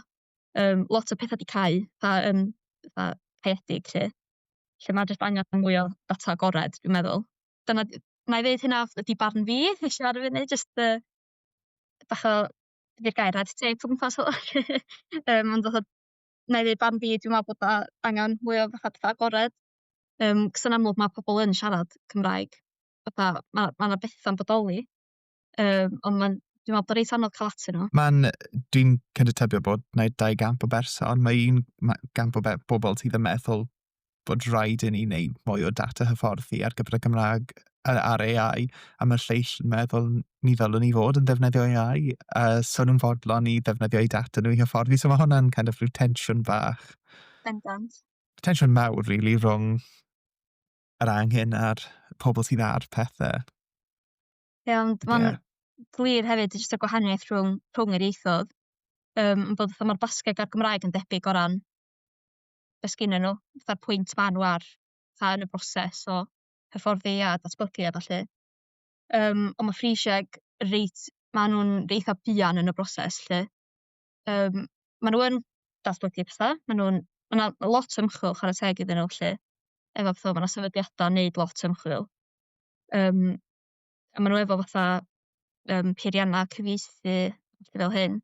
Lot o pethau 'di cau, fatha caeedig lle ma' jyst angen mwy o data agored, dwi'n meddwl. Na i ddeud hynna ydy barn fi, ella ar y funud, jyst bach o, ydi'r gair red tape o gwmpas hwnna. Ond na i ddeud barn fi, dwi'n meddwl bod angen mwy o fatha pethau agored. Cos yn amlwg mae pobl yn siarad Cymraeg ma' 'na betha'n bodoli, ond dwi'n meddwl bod reit anodd cael atyn nhw. Dwi'n kind of tybio bod wneud 2 gamp o berson. Gamp o bobl sydd yn meddwl bod rhaid i ni wneud mwy o data hyfforddi ar gyfer y Gymraeg ar AI, a mae'r lleill yn meddwl ni ddylwn ni fod yn defnyddio AI, so nhw'n fodlon i ddefnyddio eu data nhw i hyfforddi. So mae hwnna'n kind of rhyw tensiwn bach. Bendant. Tensiwn mawr, really, rhwng yr angen a'r pobl sydd ar pethau. Ie, ond mae'n Ie. glir hefyd jyst y gwahaniaeth rhwng yr ieithoedd. Yn bod fatha ma'r Basgeg a'r Gymraeg yn debyg o ran be sgynnon nhw, fatha'r pwynt ma' nhw ar fatha yn y broses o hyfforddi a datblygu a ballu. Ond ma' Frisieg ma' nhw'n reitha buan yn y broses lly. Ma' nhw yn datblygu petha, ma' 'na lot o ymchwil chwarae teg iddyn nhw lly, efo petha, ma' 'na sefydliadau'n neud lot o ymchwil. A ma' nhw efo fatha peirianna cyfieithu, petha fel hyn.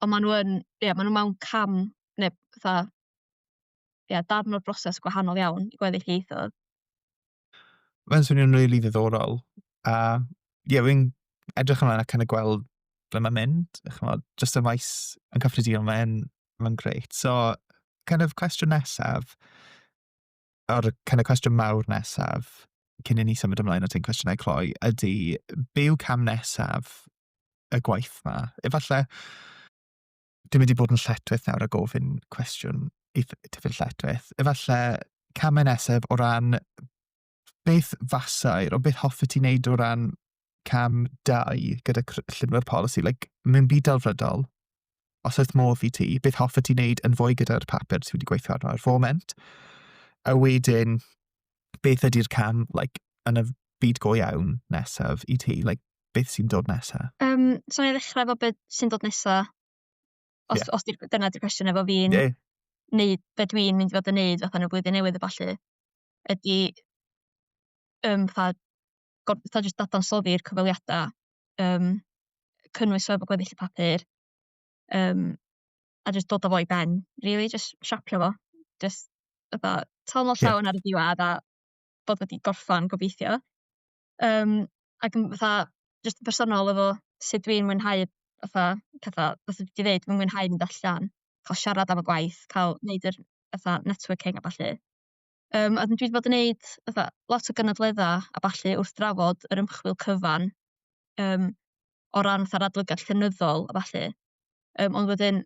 Ond ma' nhw mewn cam neu fatha darn o'r broses gwahanol iawn i gweddill ieithoedd. Mae'n swnio'n rili ddiddorol. A fi'n edrych ymlaen a kind of gweld ble mae'n mynd. Chimod, jyst y maes yn cyffredinol, mae'n greit. So, kind of cwestiwn nesaf, o'r kind of cwestiwn mawr nesaf, cyn i ni symud ymlaen at ein cwestiynau cloi, ydy, be yw cam nesaf y gwaith ma? Efallai, dwi'n mynd i bod yn lletwyth nawr a gofyn cwestiwn tyfu'r lletwyth. Efallai, camau nesaf o ran beth fasau'r, o beth hoffi ti wneud o ran cam 2 gyda llunio'r polisi, mewn byd delfrydol, os oedd modd i ti, beth hoffi ti wneud yn fwy gyda'r papur sydd wedi gweithio arno'r foment, a wedyn, beth ydy'r cam, yn y byd go iawn nesaf i ti, beth sy'n dod nesaf? So ni ddechrau efo beth sy'n dod nesa, os dyna di'r cwestiwn efo fi'n Ie. neud, be dwi'n mynd i fod yn neud fatha yn y blwyddyn newydd y ballu, ydy fatha jyst dadansoddi'r cyfweliadau, cynnwys o efo gweddill y papur, a jyst dod o fo i ben, really, jyst siapio fo, jyst fatha tal o llawn ar y diwedd a bod wedi gorffan gobeithio. Ac yn fatha jyst yn bersonol efo sut dwi'n mwynhau fatha petha, fatha dwi 'di ddeud, dwi'n mwynhau mynd allan, cael siarad am y gwaith, cael neud yr fatha networking a ballu. A dwi 'di bod yn neud fatha lot o gynadleddau a ballu wrth drafod yr ymchwil cyfan, o ran fatha'r adolygiad llenyddol a ballu. Ond wedyn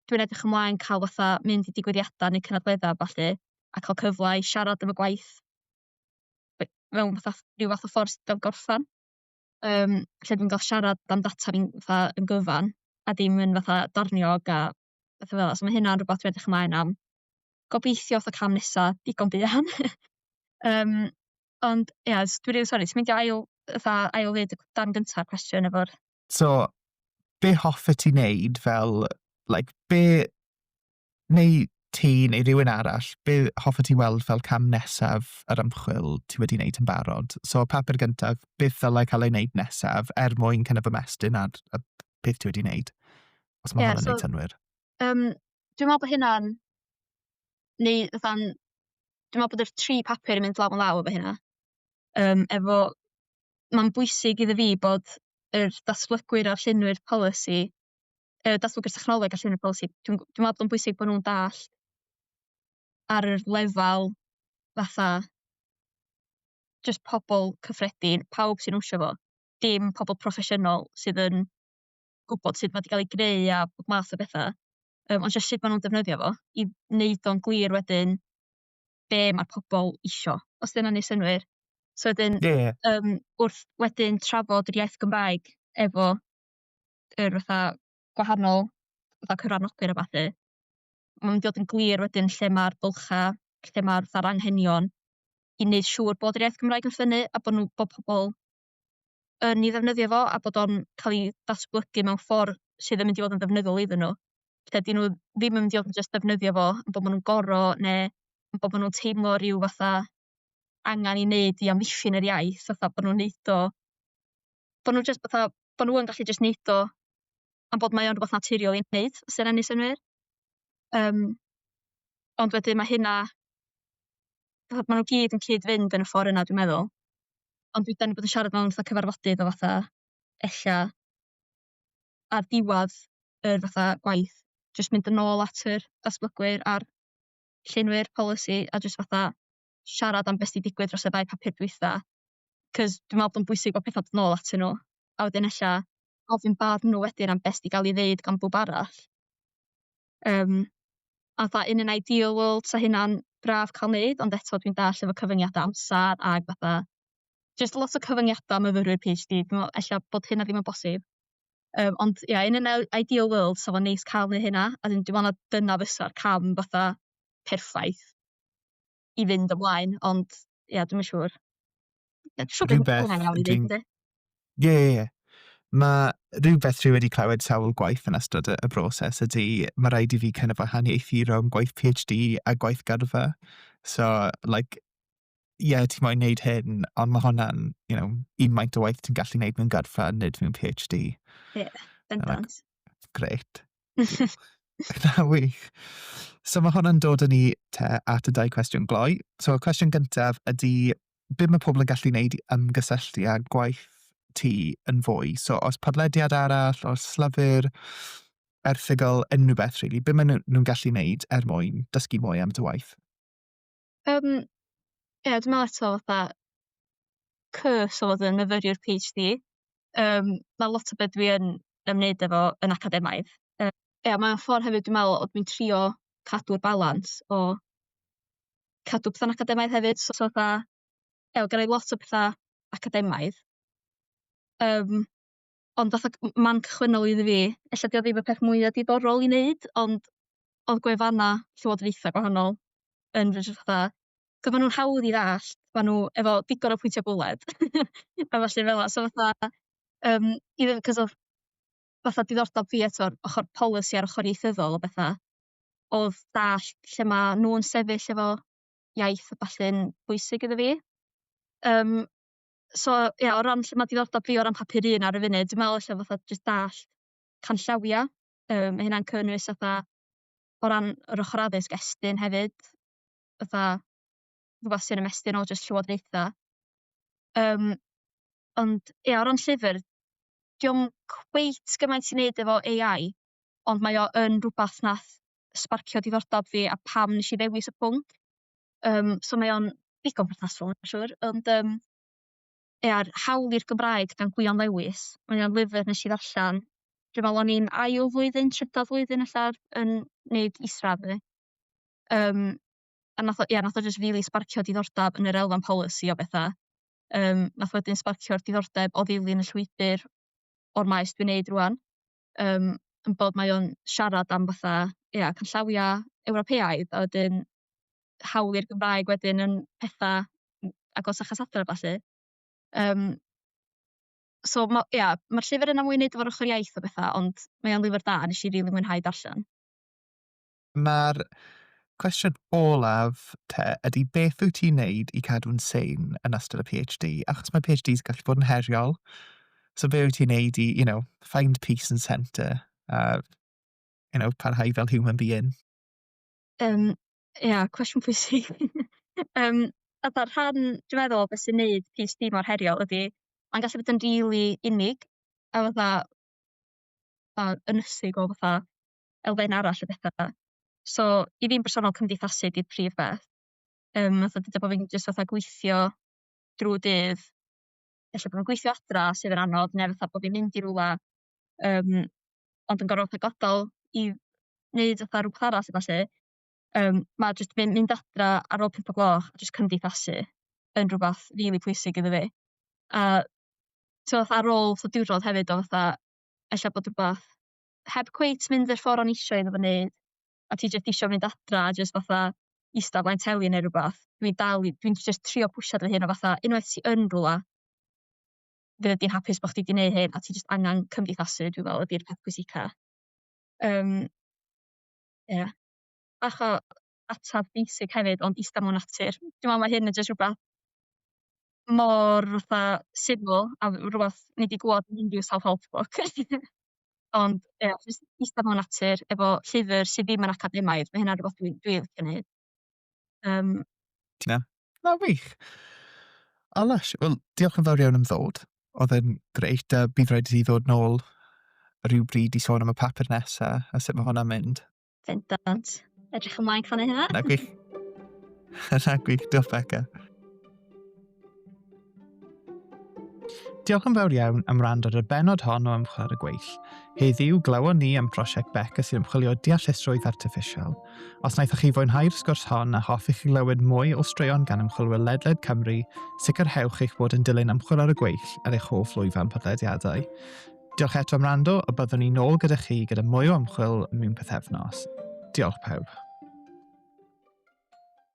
dwi'n edrych ymlaen cael fatha mynd i digwyddiadau neu cynadleddau a ballu, a cael cyfle i siarad am y gwaith mewn fatha ryw fath o ffordd sydd fel gorffan. Lle dwi'n cael siarad am data fi'n fatha yn gyfan, a dim yn fatha darniog a petha fel 'na. So ma' hynna'n rwbath dwi'n edrych ymlaen am. Gobeithio fatha cam nesa digon buan. Ond ia, dwi rili sori, ti'n mynd i ail ddeud y darn gynta'r cwestiwn efo'r... So, be hoffi ti wneud fel, be, neu ti neu rhywun arall, be hoffi ti weld fel cam nesaf yr ymchwil ti wedi wneud yn barod? So, papur gyntaf, beth ddylai cael ei wneud nesaf mwyn kind of ymestyn ar beth ti wedi wneud? Os mae hwnna'n wneud synwyr. Dwi'n meddwl bod hynna'n... Dwi'n meddwl bod yr 3 papur yn mynd law yn law efo hynna. Mae'n bwysig iddo fi bod yr datblygwyr a'r llunwyr polisi, datblygwyr technoleg a llunwyr polisi, dwi'n meddwl bod yn bwysig bod nhw'n dallt ar yr lefel fatha just pobl cyffredin, pawb sy'n wsio fo, dim pobl proffesiynol sydd yn gwybod sut mae wedi cael ei greu a bob math o bethau. Ond jyst sut maen nhw'n defnyddio fo, i wneud o'n glir wedyn be mae'r pobl isio, os dyna'n neud synwyr. So wedyn, wrth wedyn trafod yr iaith Gymraeg efo yr fatha gwahanol fatha cyfranogwyr a bathu, mae'n dod yn glir wedyn lle mae'r bylcha, lle mae'r fatha'r anghenion, i wneud siŵr bod yr iaith Gymraeg yn ffynnu a bod pobl yn ei ddefnyddio fo a bod o'n cael ei datblygu mewn ffordd sydd yn mynd i fod yn ddefnyddol iddyn nhw. Lle dyn nhw ddim yn mynd i fod yn just defnyddio fo, yn bod nhw'n goro neu yn bod nhw'n teimlo rhyw fatha angen i wneud i amddiffyn yr iaith, fatha bod nhw'n neud o, bod nhw'n just fatha, bod nhw'n gallu just neud o am bod mae o'n rhywbeth naturiol i wneud, os yna'n neud synwyr. Ond wedyn mae hynna fatha ma' nw gyd yn cyd-fynd yn y ffor yna dwi'n meddwl. Ond 'dan ni bod yn siarad mewn fatha cyfarfodydd o fatha ella ar diwadd yr fatha gwaith jyst mynd yn ôl at yr datblygwyr a'r llenwi'r polisi a jyst fatha siarad am be' sy 'di digwydd dros y 2 papur dwytha. 'C'os dwi me'wl bod o'n bwysig bo' petha'n dod nôl atyn nw, a wedyn ella ofyn barn nw wedyn am be' sy 'di ga'l 'i ddeud gan bowb arall. Yym, a fatha in an ideal world sa hynna'n braf ca'l neud, ond eto dwi'n dallt efo cyfyngiada amsar ag fatha jyst lot o cyfyngiada myfyrwyr PhD, dwi me'wl ella bod hynna ddim yn bosib. Ond ia in an ideal world sa fo'n neis ca'l neu' hynna, a wedyn dwi me'wl na dyna fysa'r cam fatha perffaith i fynd ymlaen, ond ia dwi'm yn siŵr. Ie dwi siŵr bydd Rhywbeth hwnna'n iawn i dwi'n... ddeud yndi? Ie, ie, ie. Mae rhywbeth rwy wedi clywed sawl gwaith yn ystod y broses ydy mae rhaid i fi kind of wahaniaethu rhwng gwaith PhD a gwaith gyrfa. So, like, ie, ti moyn neud hyn, ond mae hwnna'n, un maint o waith ti'n gallu neud mewn gyrfa, nid mewn PhD. Ie, I'm like, bendant. great. Na wych. So mae hwnna'n dod â ni at y 2 cwestiwn gloi. So, y cwestiwn gyntaf ydy, be mae pobl yn gallu neud i ymgysylltu â gwaith ti yn fwy? So, os podlediad arall, os llyfr, erthygl, unrhyw beth, really, be mae nhw'n gallu neud mwyn dysgu mwy am dy waith? Yym, ie dwi me'wl eto fatha curse o fod yn myfyriwr PhD. Ma' lot o be' dwi yn ymwneud efo yn academaidd. Ie mae o'n ffor hefyd dwi'n me'wl o dwi'n trio cadw'r balans o cadw petha'n academaidd hefyd, so fatha gennai lot o petha academaidd. Yym, ond fatha man cychwynnol iddi fi, ella 'di o ddim y peth mwya diddorol i neud, ond o'dd gwefanna llywodraetha gwahanol yn jyst fatha 'c'os ma' nw'n hawdd i ddallt, ma' nw efo digon o pwyntia bwled a ballu fela, so fatha even 'c'os of fatha diddordab fi eto'r ochor polisi a'r ochor ieithyddol o betha, o'dd dallt lle ma' nw'n sefyll efo iaith a ballu'n bwysig iddo fi. Yym, so ie o ran lle ma' diddordab fi o ran papur 1 ar y funud, dwi me'wl ella fatha jyst dallt canllawia, ma' hynna'n cynnwys fatha o ran yr ochor addysg Estyn hefyd, fatha rwbath sy'n ymestyn o jyst llywodraetha. Yym, ond ie o ran llyfyr, 'di o'm cweit gymaint i neud efo AI, ond mae o yn rwbath nath sbarcio diddordab fi a pam nesh i ddewis y pwnc. So mae o'n ddigon perthnasol ma'n siŵr, ond ia'r hawl i'r Gymraeg gan Gwion Lewis, mae o'n lyfr nesh i ddarllan, dwi'n me'wl o'n i'n ail flwyddyn, trydydd flwyddyn ella yn neud isradd fi. Yym, a nath o jyst rili sbarcio diddordab yn yr elfen polisi o betha. Nath wedyn sbarcio'r diddordeb o ddilyn y llwybyr o'r maes dwi'n neud rŵan, yym, yn bod mae o'n siarad am fatha, canllawia Ewropeaidd a wedyn hawl i'r Gymraeg wedyn yn petha agos a Chassadra a ballu. Yym, so ma'r llyfr yna mwy i neud efo'r ochor iaith o betha, ond mae o'n lyfr da nesh i rili mwynhau darllen. Mae'r cwestiwn olaf ydy beth wyt ti'n neud i cadw'n sane yn ystod y PhD? Achos mae PhDs gallu bod yn heriol. So be wyt ti'n neud i, find peace and centre a, parhau fel human being? Yym, cwestiwn pwysig. Fatha rhan dwi'n meddwl o be' sy'n neud PhD mor heriol ydi ma'n gallu bod yn rili unig a ynysig o fatha elfen arall o betha. So i fi'n bersonol cymdeithasu 'di'r prif beth. Fatha dyda bo' fi'n jyst fatha gweithio drw dydd, ella bo' fi'n gweithio adra sydd yn anodd ne' fatha bo' fi'n mynd i rwla yym ond yn gor'o' fatha godal i neud fatha rwbath arall a ballu. Ma' jyst mynd adra ar ôl 5 o'r gloch a jyst cymdeithasu yn rwbath rili pwysig iddo fi. A t'mo' fatha ar ôl diwrnod hefyd o fatha ella bod rwbath heb cweit mynd yr ffor o'n i isio iddo fo neud, a ti jyst isio mynd adra a jyst fatha ista o flaen teli neu rwbath, dwi'n jyst trio pwsiad fy hun o fatha unwaith ti yn rwla, fyddet di'n hapus bo' chdi 'di neud hyn a ti jyst angan cymdeithasu dwi me'wl ydi'r peth pwysica. Yym, ie. Bach o atab basic hefyd ond ista mewn natur. Dwi me'wl ma' hyn yn jyst rwbath mor fatha syml a rwbath ni 'di glwad yn unryw self-help book. Ond jyst ista mewn natur efo llyfyr sydd ddim yn academaidd, ma' hynna'n rwbath dwi licio neud. Yym, Tina? Na wych. O lush. Wel, diolch yn fawr iawn am ddod. Oedd yn greit. Bydd rhaid i ti ddod nôl rhywbryd i sôn am y papur nesaf a sut mae hwnna'n mynd. Bendant. Edrych ymlaen fan hynna. Na gwych. Na gwych. Diolch Beca. Diolch yn fawr iawn am wrando ar y benod hon o Ymchwil ar y Gweill. Heddiw glywon ni am prosiect Beca sy'n ymchwilio deallusrwydd artiffisial. Os wnaethoch chi fwynhau'r sgwrs hon a hoffech chi glywed mwy o straeon gan ymchwilwyr ledled Cymru, sicrhewch eich bod yn dilyn Ymchwil ar y Gweill ar eich hoff lwyfan podlediadau. Diolch eto am wrando a byddwn ni nôl gyda chi gyda mwy o ymchwil mewn pythefnos. Diolch pawb.